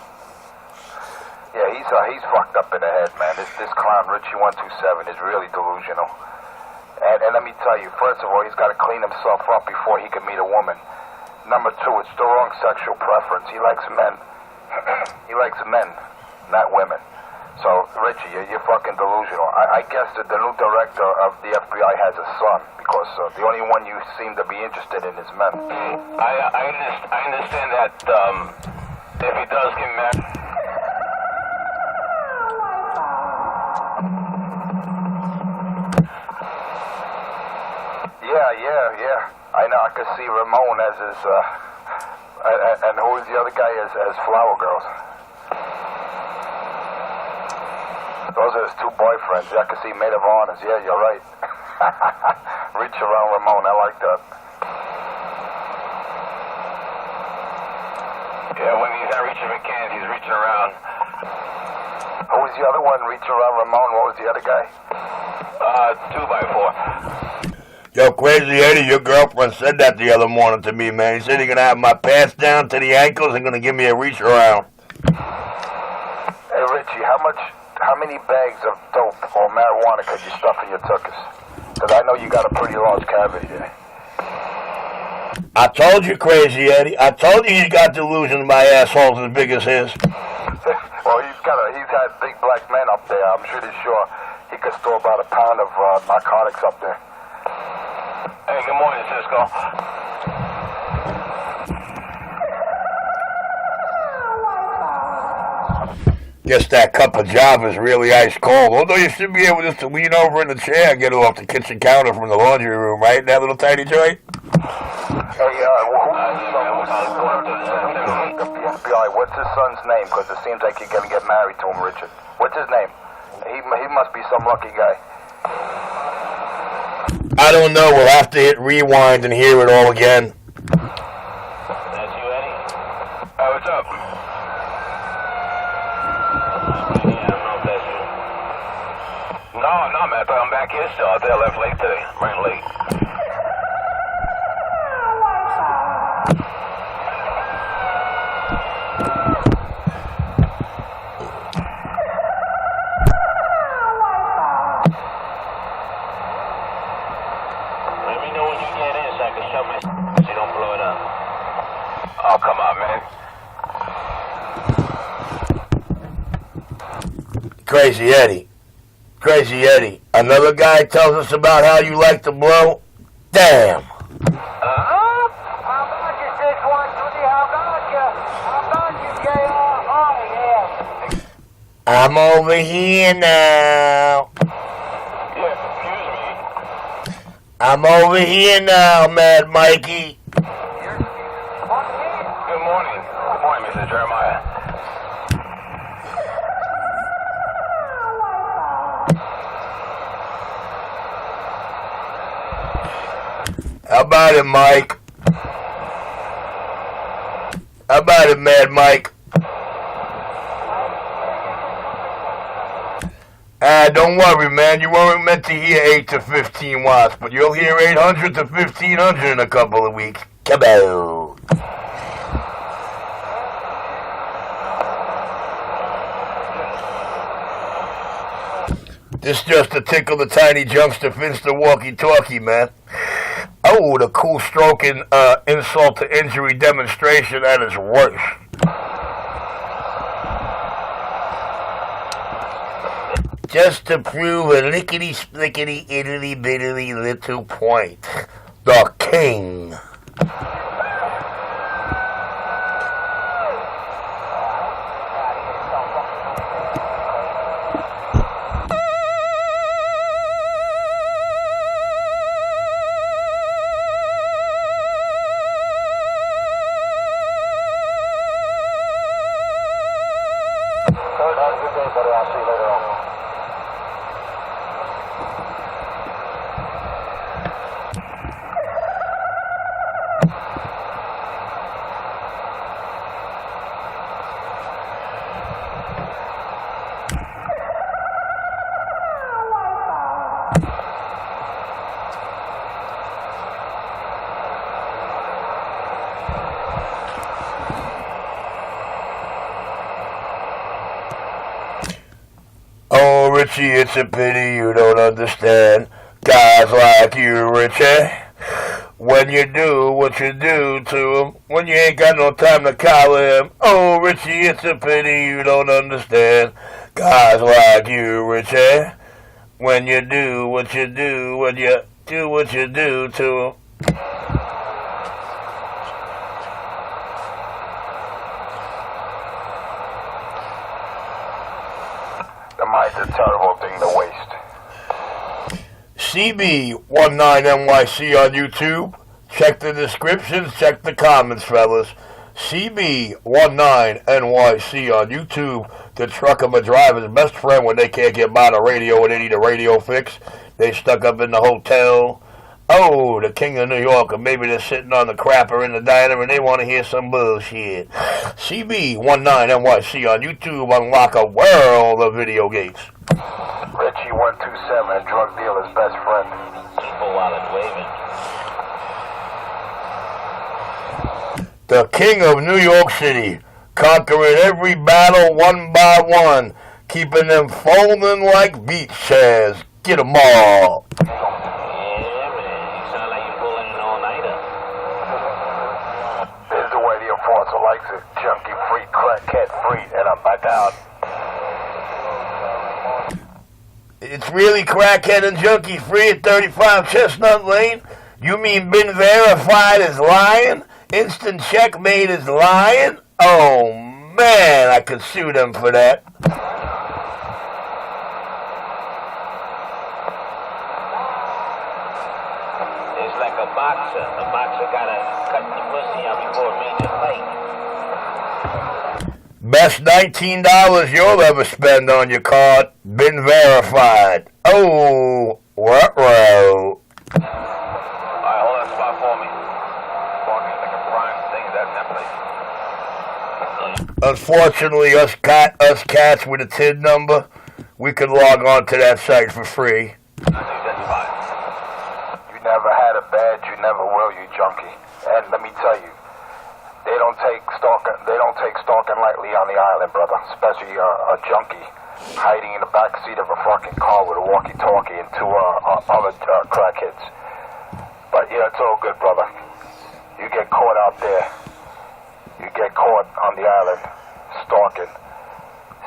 Yeah, he's fucked up in the head, man. This clown Richie 127 is really delusional. And let me tell you, first of all, he's got to clean himself up before he can meet a woman. Number 2, it's the wrong sexual preference. He likes men. He likes men, not women. So, Richie, you're fucking delusional. I guess that the new director of the FBI has a son, because the only one you seem to be interested in is men. I understand that, if he does get married... Yeah. I know, I could see Ramon as his, and who is the other guy as Flower Girls? Those are his two boyfriends. I can see maid of honors. Yeah, you're right. Reach around Ramon. I like that. Yeah, when he's not reaching for cans, he's reaching around. Who was the other one? Reach around Ramon. What was the other guy? 2x4. Yo, Crazy Eddie, your girlfriend said that the other morning to me, man. He said he's gonna have my pants down to the ankles and gonna give me a reach around. Hey, Richie, how many bags of dope or marijuana could you stuff in your tuchus? Because I know you got a pretty large cavity there. I told you, Crazy Eddie. I told you he's got delusions my asshole's as big as his. Well, he's had big black men up there. I'm sure he could store about a pound of narcotics up there. Hey, good morning, Cisco. Guess that cup of Java is really ice cold. Although you should be able just to lean over in the chair and get it off the kitchen counter from the laundry room, right? That little tiny joint? Hey, FBI, what's his son's name? Because it seems like you're going to get married to him, Richard. What's his name? He must be some lucky guy. I don't know. We'll have to hit rewind and hear it all again. That's you, Eddie? Hey, what's up? No, man. I thought I'm back here still. I think I left late today. Ran late. Let me know when you get in so I can shut my so you don't blow it up. Oh, come on, man. Crazy Eddie. Crazy Eddie. Another guy tells us about how you like to blow? Damn. How about you, 613? How about you, JR? Oh, yeah. I'm over here now. Yeah, excuse me. I'm over here now, Mad Mikey. Good morning. Good morning, Mr. Jeremiah. How about it, Mike? How about it, Mad Mike? Don't worry, man. You weren't meant to hear 8 to 15 watts, but you'll hear 800 to 1500 in a couple of weeks. Come on. This just to tickle the tiny junkster Finster walkie-talkie, man. Oh, the cool stroking insult to injury demonstration at its worst. Just to prove a lickety-splickety, itty-bitty little point. The king. Oh, Richie, it's a pity you don't understand. Guys like you, Richie. When you do what you do to him, when you ain't got no time to collar him. Oh, Richie, it's a pity you don't understand. Guys like you, Richie. When you do what you do, when you do what you do to him. The mind's a terrible thing to waste. Cb19nyc on YouTube. Check the descriptions, check the comments, fellas. Cb19nyc on YouTube. The trucker driver's best friend when they can't get by the radio and they need a radio fix. They stuck up in the hotel. Oh, the king of New York, or maybe they're sitting on the crapper in the diner and they want to hear some bullshit. Cb19nyc on YouTube. Unlock a world of video games. Richie 127, drug dealer's best friend. People while it's waving. The king of New York City, conquering every battle one by one, keeping them folding like beach chairs. Get 'em all. Yeah, man. You sound like you're pulling an all-nighter. This is the way the enforcer likes it. Junkie free, crackhead free, and I'm back out. It's really crackhead and junkie free at 35 Chestnut Lane? You mean been verified is lying? Instant checkmate is lying? Oh man, I could sue them for that. It's like a boxer. The boxer gotta cut the pussy out before a major fight. Best $19 you'll ever spend on your card. Been verified. Oh, ruh-roh. Alright, hold that spot for me. Walking like a prime thing, that place. Unfortunately, us cats with a TIN number, we could log on to that site for free. You never had a badge, you never will, you junkie. And let me tell you, they don't take stalking lightly on the island, brother. Especially a junkie hiding in the back seat of a fucking car with a walkie-talkie and two other crackheads. But yeah, it's all good, brother. You get caught out there. You get caught on the island, stalking,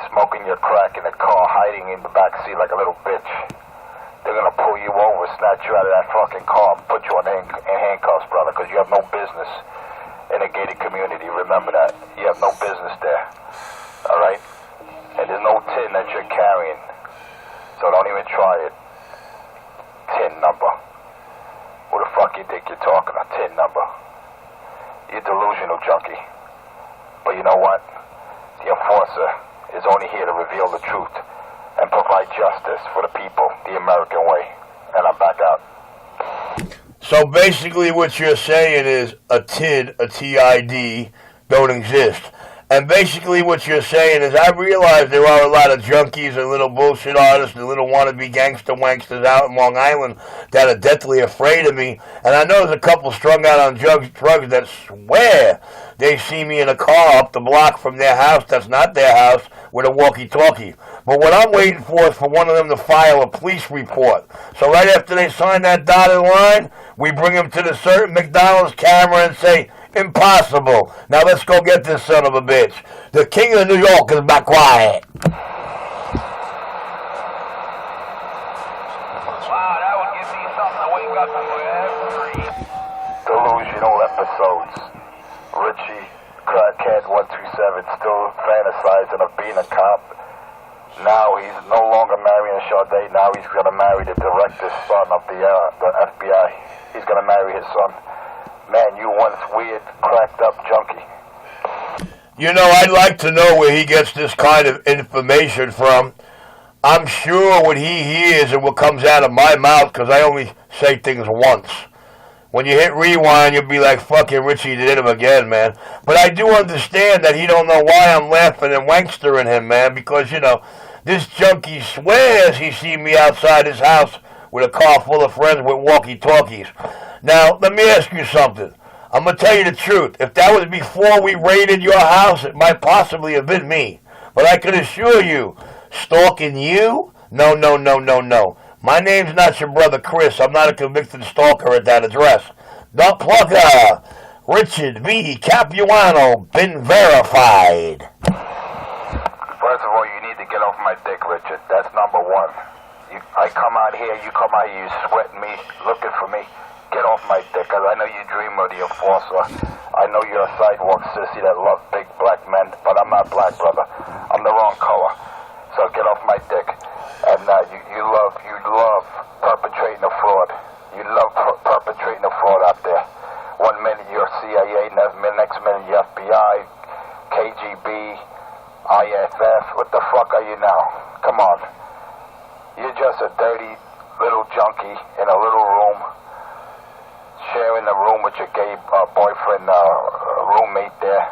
smoking your crack in the car, hiding in the back seat like a little bitch. They're gonna pull you over, snatch you out of that fucking car, and put you in handcuffs, brother, because you have no business in a gated community. Remember that. You have no business there. All right? And there's no tin that you're carrying, so don't even try it. Tin number. Who the fuck you think you're talking? A tin number. You're delusional, junkie. But you know what? The enforcer is only here to reveal the truth and provide justice for the people, the American way. And I'm back out. So basically what you're saying is a TID, a TID, don't exist. And basically what you're saying is I realize there are a lot of junkies and little bullshit artists and little wannabe gangster wanksters out in Long Island that are deathly afraid of me. And I know there's a couple strung out on drugs that swear they see me in a car up the block from their house that's not their house with a walkie-talkie. But what I'm waiting for is for one of them to file a police report. So right after they sign that dotted line, we bring them to the certain McDonald's camera and say, impossible. Now let's go get this son of a bitch. The king of New York is back quiet. Wow, that would give me something to wake up to every... Delusional episodes. Richie, crackhead 127, still fantasizing of being a cop. Now he's no longer marrying Sade. Now he's going to marry the director's son of the FBI. He's going to marry his son. Man, you once weird, cracked up junkie. You know, I'd like to know where he gets this kind of information from. I'm sure what he hears and what comes out of my mouth, because I only say things once. When you hit rewind, you'll be like, fucking Richie did him again, man. But I do understand that he don't know why I'm laughing and wankstering him, man, because, you know, this junkie swears he seen me outside his house with a car full of friends with walkie-talkies. Now, let me ask you something. I'm going to tell you the truth. If that was before we raided your house, it might possibly have been me. But I can assure you, stalking you? No, no, no, no, no. My name's not your brother Chris. I'm not a convicted stalker at that address. The Plugger, Richard V. Capuano, been verified. First of all, you need to get off my dick, Richard. That's number one. I come out here, you come out here, you sweating me, looking for me. Get off my dick, because I know you dream of the enforcer. I know you're a sidewalk sissy that loves big black men, but I'm not black, brother. I'm the wrong color. So get off my dick. And you love perpetrating a fraud. You love perpetrating a fraud out there. 1 minute you're CIA, next minute you're FBI, KGB, IFF. What the fuck are you now? Come on. You're just a dirty little junkie in a little room, sharing a room with your gay boyfriend, roommate there.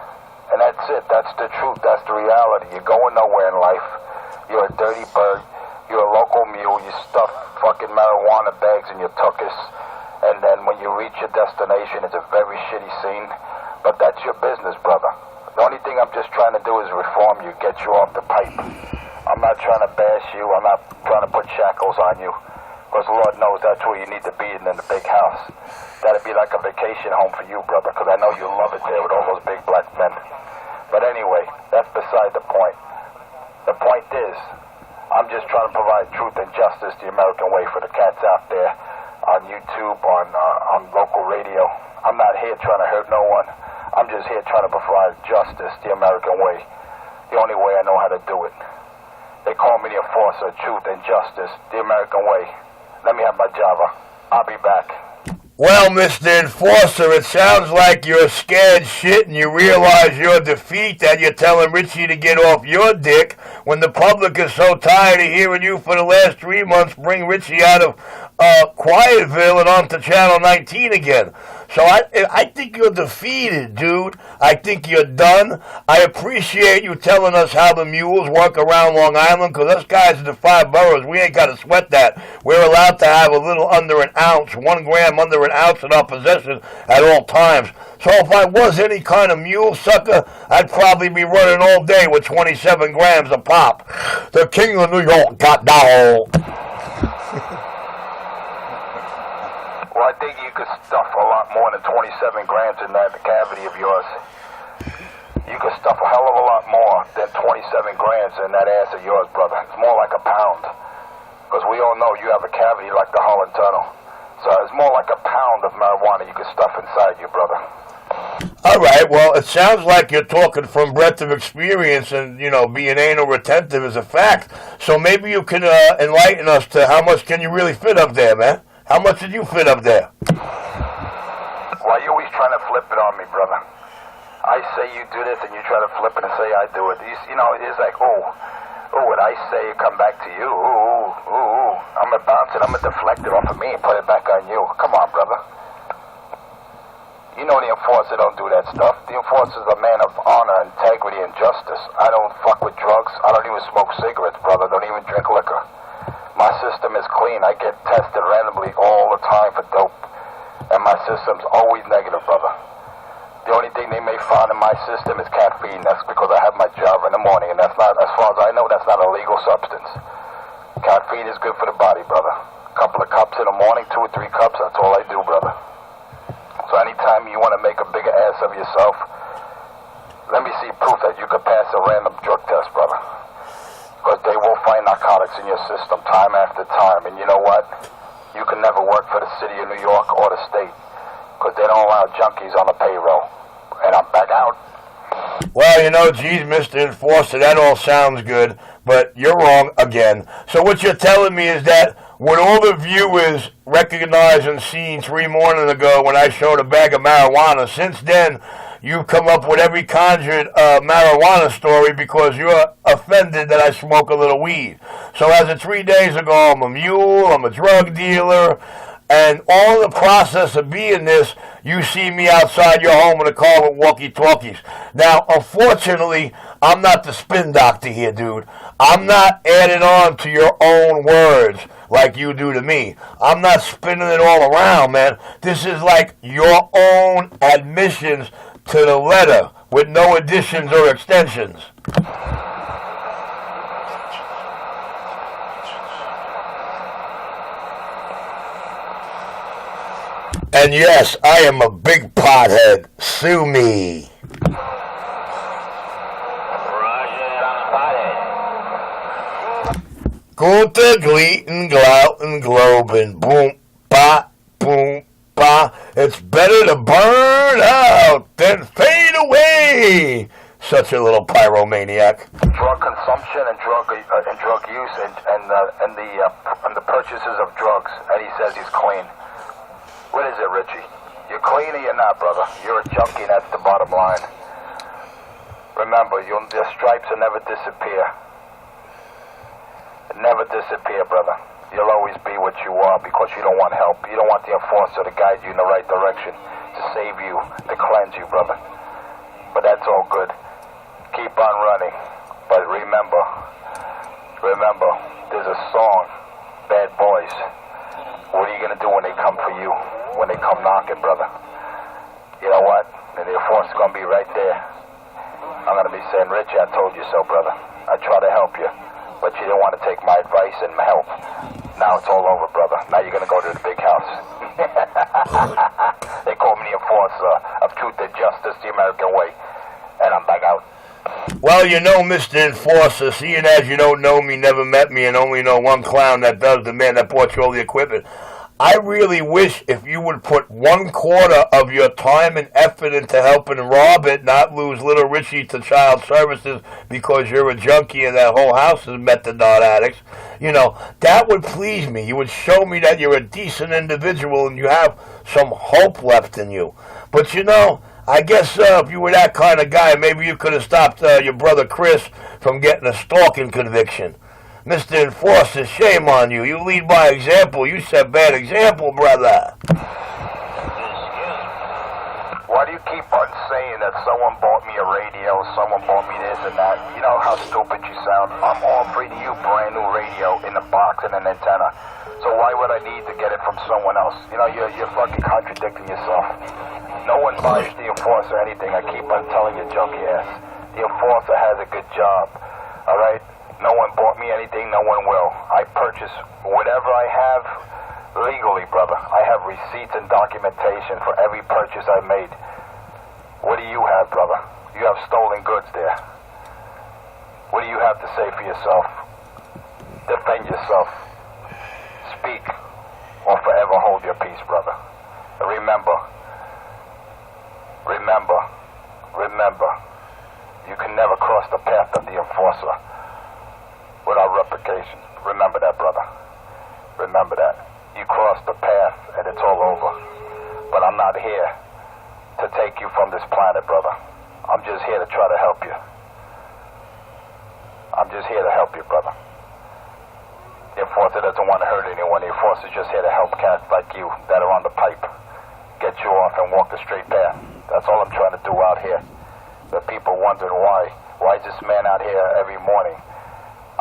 And that's it. That's the truth. That's the reality. You're going nowhere in life. You're a dirty bird. You're a local mule. You stuff fucking marijuana bags in your tuchus. And then when you reach your destination, it's a very shitty scene. But that's your business, brother. The only thing I'm just trying to do is reform you, get you off the pipe. I'm not trying to bash you. I'm not trying to put shackles on you. Because Lord knows that's where you need to be in the big house. That'd be like a vacation home for you, brother, because I know you love it there with all those big black men. But anyway, that's beside the point. The point is, I'm just trying to provide truth and justice the American way for the cats out there on YouTube, on local radio. I'm not here trying to hurt no one. I'm just here trying to provide justice the American way. The only way I know how to do it. They call me the enforcer of truth and justice the American way. Let me have my Java. I'll be back. Well, Mr. Enforcer, it sounds like you're scared shit and you realize your defeat, that you're telling Richie to get off your dick when the public is so tired of hearing you for the last 3 months bring Richie out of Quietville and onto Channel 19 again. So I think you're defeated, dude. I think you're done. I appreciate you telling us how the mules work around Long Island, because us guys in the 5 boroughs, we ain't got to sweat that. We're allowed to have a little under an ounce, 1 gram under an ounce in our possession at all times. So if I was any kind of mule sucker, I'd probably be running all day with 27 grams a pop. The king of New York got down. Well, I think you could stuff a lot more than 27 grams in that cavity of yours. You could stuff a hell of a lot more than 27 grams in that ass of yours, brother. It's more like a pound. Because we all know you have a cavity like the Holland Tunnel. So it's more like a pound of marijuana you could stuff inside you, brother. All right, well, it sounds like you're talking from breadth of experience, and, you know, being anal retentive is a fact. So maybe you can enlighten us to how much can you really fit up there, man? How much did you fit up there? Why you always trying to flip it on me, brother? I say you do this, and you try to flip it and say I do it. You know, it's like, what I say come back to you. I'm going to bounce it, I'm going to deflect it off of me and put it back on you. Come on, brother. You know the enforcer don't do that stuff. The enforcer's a man of honor, integrity, and justice. I don't fuck with drugs. I don't even smoke cigarettes, brother. Don't even drink liquor. My system is clean. I get tested randomly all the time for dope. And my system's always negative, brother. The only thing they may find in my system is caffeine. That's because I have my Java in the morning. And that's not, as far as I know, that's not a legal substance. Caffeine is good for the body, brother. A couple of cups in the morning, 2 or 3 cups, that's all I do, brother. So anytime you want to make a bigger ass of yourself, let me see proof that you could pass a random drug test, brother. Because they will find narcotics in your system time after time. And you know what? You can never work for the city of New York or the state. Because they don't allow junkies on the payroll. And I'm back out. Well, you know, geez, Mr. Enforcer, that all sounds good, but you're wrong again. So what you're telling me is that what all the viewers recognized and seen 3 mornings ago when I showed a bag of marijuana, since then, you come up with every conjured marijuana story because you're offended that I smoke a little weed. So as of 3 days ago, I'm a mule, I'm a drug dealer, and all in the process of being this, you see me outside your home in a car with walkie-talkies. Now, unfortunately, I'm not the spin doctor here, dude. I'm not adding on to your own words like you do to me. I'm not spinning it all around, man. This is like your own admissions to the letter with no additions or extensions. And yes, I am a big pothead. Sue me. Gute, Gleeten, Glouten, Globen, boom, ba, boom, ba. It's better to burn out than fade away. Such a little pyromaniac. Drug consumption and drug use and the purchases of drugs. And he says he's clean. What is it, Richie? You're clean or you're not, brother? You're a junkie. That's the bottom line. Remember, your stripes will never disappear. Never disappear, brother. You'll always be what you are because you don't want help. You don't want the enforcer to guide you in the right direction, to save you, to cleanse you, brother. But that's all good. Keep on running. But remember, there's a song, Bad Boys. What are you going to do when they come for you? When they come knocking, brother? You know what? And the enforcer's going to be right there. I'm going to be saying, Richie, I told you so, brother. I try to help you. But you didn't want to take my advice and my help. Now it's all over, brother. Now you're going to go to the big house. They call me the enforcer of truth and justice the American way. And I'm back out. Well, you know, Mr. Enforcer, seeing as you don't know me, never met me, and only know one clown that does, the man that bought you all the equipment, I really wish if you would put 1/4 of your time and effort into helping rob it, not lose little Richie to child services because you're a junkie and that whole house is methadone addicts. You know, that would please me. You would show me that you're a decent individual and you have some hope left in you. But you know, I guess if you were that kind of guy, maybe you could have stopped your brother Chris from getting a stalking conviction. Mr. Enforcer, shame on you. You lead by example. You set bad example, brother. Why do you keep on saying that someone bought me a radio, someone bought me this and that? You know how stupid you sound? I'm offering you brand new radio in a box and an antenna. So why would I need to get it from someone else? You know, you're fucking contradicting yourself. No one buys the Enforcer anything. I keep on telling you, junkie ass. The Enforcer has a good job. All right? No one bought me anything, no one will. I purchase whatever I have legally, brother. I have receipts and documentation for every purchase I made. What do you have, brother? You have stolen goods there. What do you have to say for yourself? Defend yourself. Speak, or forever hold your peace, brother. Remember, you can never cross the path of the Enforcer without replication. Remember that, brother. Remember that. You cross the path and it's all over. But I'm not here to take you from this planet, brother. I'm just here to try to help you. I'm just here to help you, brother. The Enforcer doesn't want to hurt anyone. The Enforcer's just here to help cats like you that are on the pipe. Get you off and walk the straight path. That's all I'm trying to do out here. The people wondering why is this man out here every morning?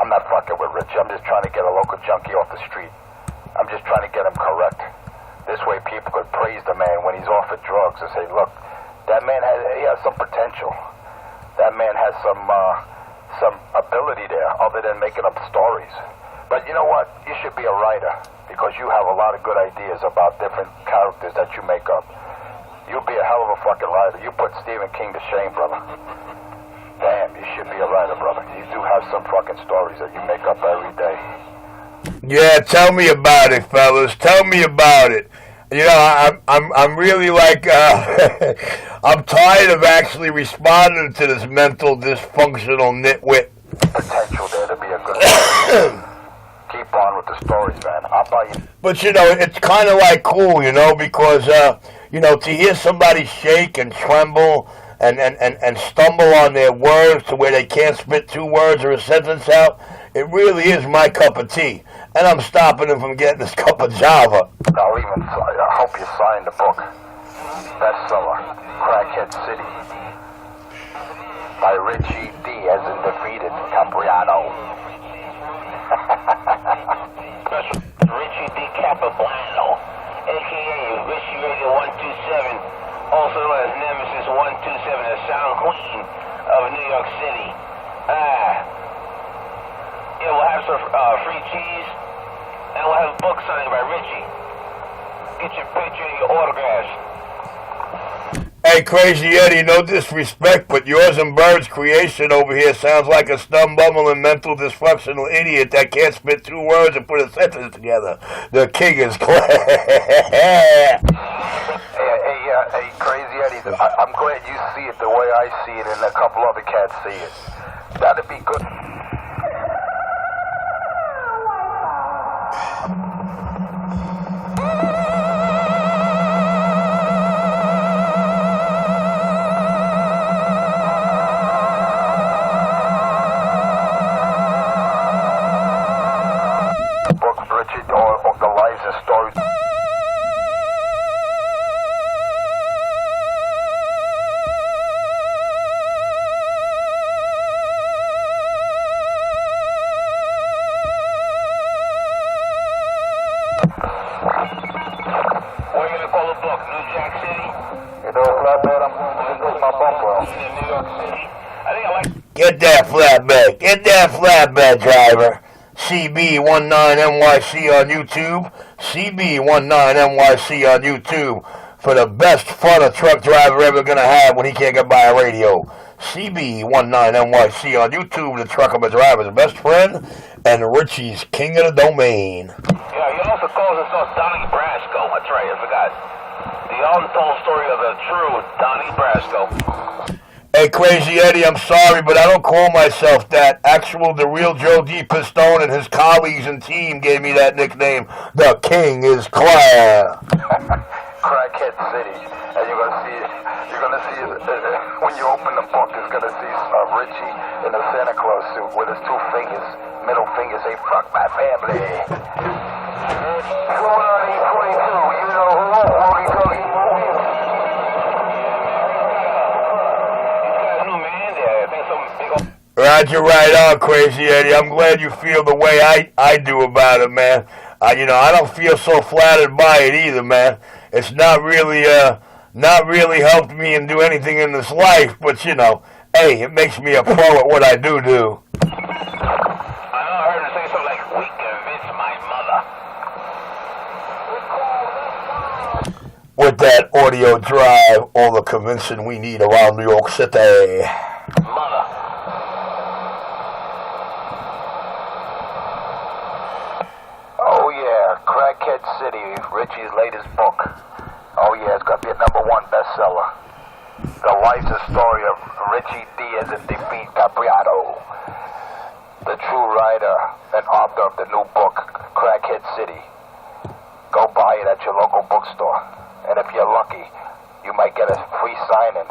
I'm not fucking with Rich. I'm just trying to get a local junkie off the street. I'm just trying to get him correct. This way people could praise the man when he's offered drugs and say, look, that man has some potential. That man has some ability there other than making up stories. But you know what? You should be a writer because you have a lot of good ideas about different characters that you make up. You'll be a hell of a fucking writer. You put Stephen King to shame, brother. Damn, you should be a writer, brother. You do have some fucking stories that you make up every day. Yeah, tell me about it, fellas. Tell me about it. You know, I'm really like, I'm tired of actually responding to this mental dysfunctional nitwit. Potential there to be a good writer. Keep on with the stories, man. I'll buy you. But, you know, it's kind of like cool, you know, because, you know, to hear somebody shake and tremble and stumble on their words to where they can't spit 2 words or a sentence out, it really is my cup of tea. And I'm stopping them from getting this cup of Java. I hope you sign the book. Bestseller, Crackhead City. By Richie D. as in defeated Capriano. Richie D. Capoblano, a.k.a. Richie Radio 127, also known as Nemesis 127, the sound queen of New York City. Yeah, we'll have some free cheese, and we'll have a book signed by Richie. get your picture and your autographs. Hey, Crazy Eddie, no disrespect, but yours and Bird's creation over here sounds like a stumbumbling mental dysfunctional idiot that can't spit 2 words and put a sentence together. The king is clear. Hey, Crazy Eddie, I'm glad you see it the way I see it and a couple other cats see it. That'd be good. Or the lives and stories. Where you gonna call the book? New Jack City? You know, flatbed, I'm going to my bumper. In New York City? I think I like... Get that flatbed driver. Cb19nyc on YouTube. Cb19nyc on YouTube for the best fun a truck driver ever gonna have when he can't get by a radio. Cb19nyc on YouTube, the truck of a driver's best friend, and Richie's king of the domain. Yeah, he also calls himself Donnie Brasco. That's right, I forgot. The untold story of the true Donnie Brasco. Hey, Crazy Eddie, I'm sorry, but I don't call myself that. The real Joe DiPistone and his colleagues and team gave me that nickname. The king is clear. Crackhead City. And you're gonna see when you open the book, you're gonna see Richie in a Santa Claus suit with his 2 fingers, middle fingers say, fuck my family. Going on E22, you know who? Won't he tell you? Roger, right on, Crazy Eddie. I'm glad you feel the way I do about it, man. I don't feel so flattered by it either, man. It's not really helped me and do anything in this life, but hey, it makes me a pro at what I do. I know I heard her say something like, we convinced my mother. With that audio drive, all the convincing we need around New York City. Mother. Oh yeah, Crackhead City, Richie's latest book. Oh yeah, it's gonna be a #1 bestseller. The life story of Richie Diaz and Defeat Capriato. The true writer and author of the new book, Crackhead City. Go buy it at your local bookstore. And if you're lucky, you might get a free signing.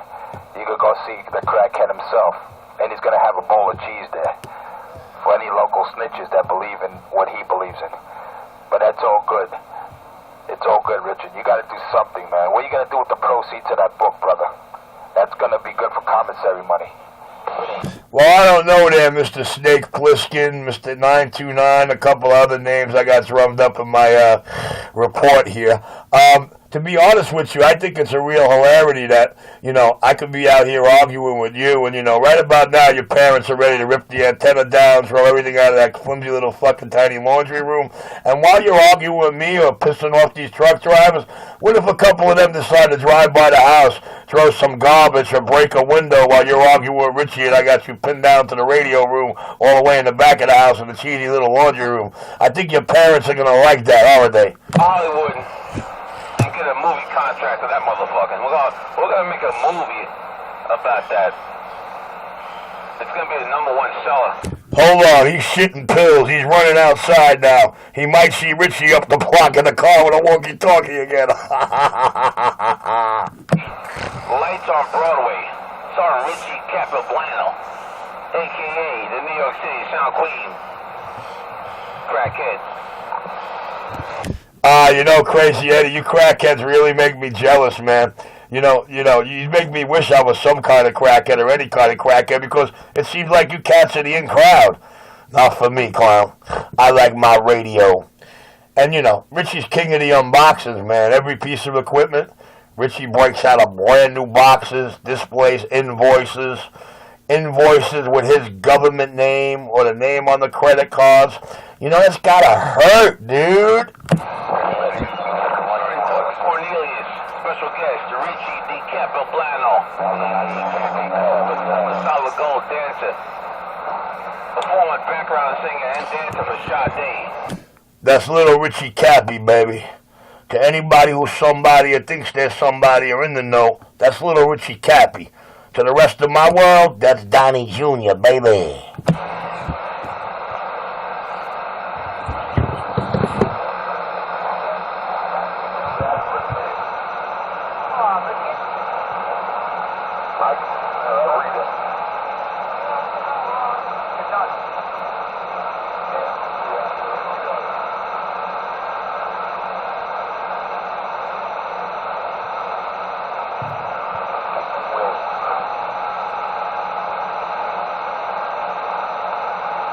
You could go see the crackhead himself. And he's gonna have a bowl of cheese there. For any local snitches that believe in what he believes in. But that's all good. It's all good, Richard. You gotta do something, man. What are you gonna do with the proceeds of that book, brother? That's gonna be good for commissary money. Well, I don't know there, Mr. Snake Plissken, Mr. 929, a couple other names I got drummed up in my report here. To be honest with you, I think it's a real hilarity that, I could be out here arguing with you and, right about now your parents are ready to rip the antenna down, throw everything out of that flimsy little fucking tiny laundry room. And while you're arguing with me or pissing off these truck drivers, what if a couple of them decide to drive by the house, throw some garbage or break a window while you're arguing with Richie and I got you pinned down to the radio room all the way in the back of the house in the cheesy little laundry room? I think your parents are going to like that, aren't they? Hollywood. Get a movie contract with that motherfucker. We're gonna make a movie about that. It's gonna be the #1 seller. Hold on, he's shitting pills. He's running outside now. He might see Richie up the block in the car with a walkie-talkie again. Lights on Broadway. Starring Richie Capiblano, a.k.a. the New York City Sound Queen. Crackhead. Crazy Eddie, you crackheads really make me jealous, man. You make me wish I was some kind of crackhead or any kind of crackhead because it seems like you cats are the in crowd. Not for me, clown. I like my radio. And, Richie's king of the unboxes, man. Every piece of equipment, Richie breaks out of brand new boxes, displays invoices with his government name or the name on the credit cards. That's gotta hurt, dude. Performer, solid gold dancer. Performer, background singer, and dancer for Sade. That's Little Richie Cappy, baby. To anybody who's somebody or thinks they're somebody or in the know, that's Little Richie Cappy. To the rest of my world, that's Donnie Jr., baby.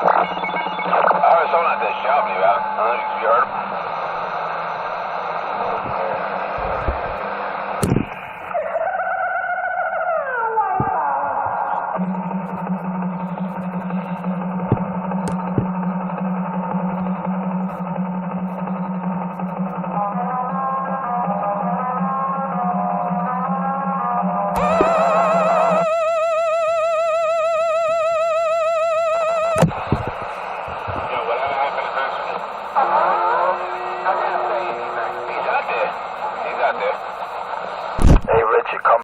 I heard someone out there shouting you out. I don't know if you heard him.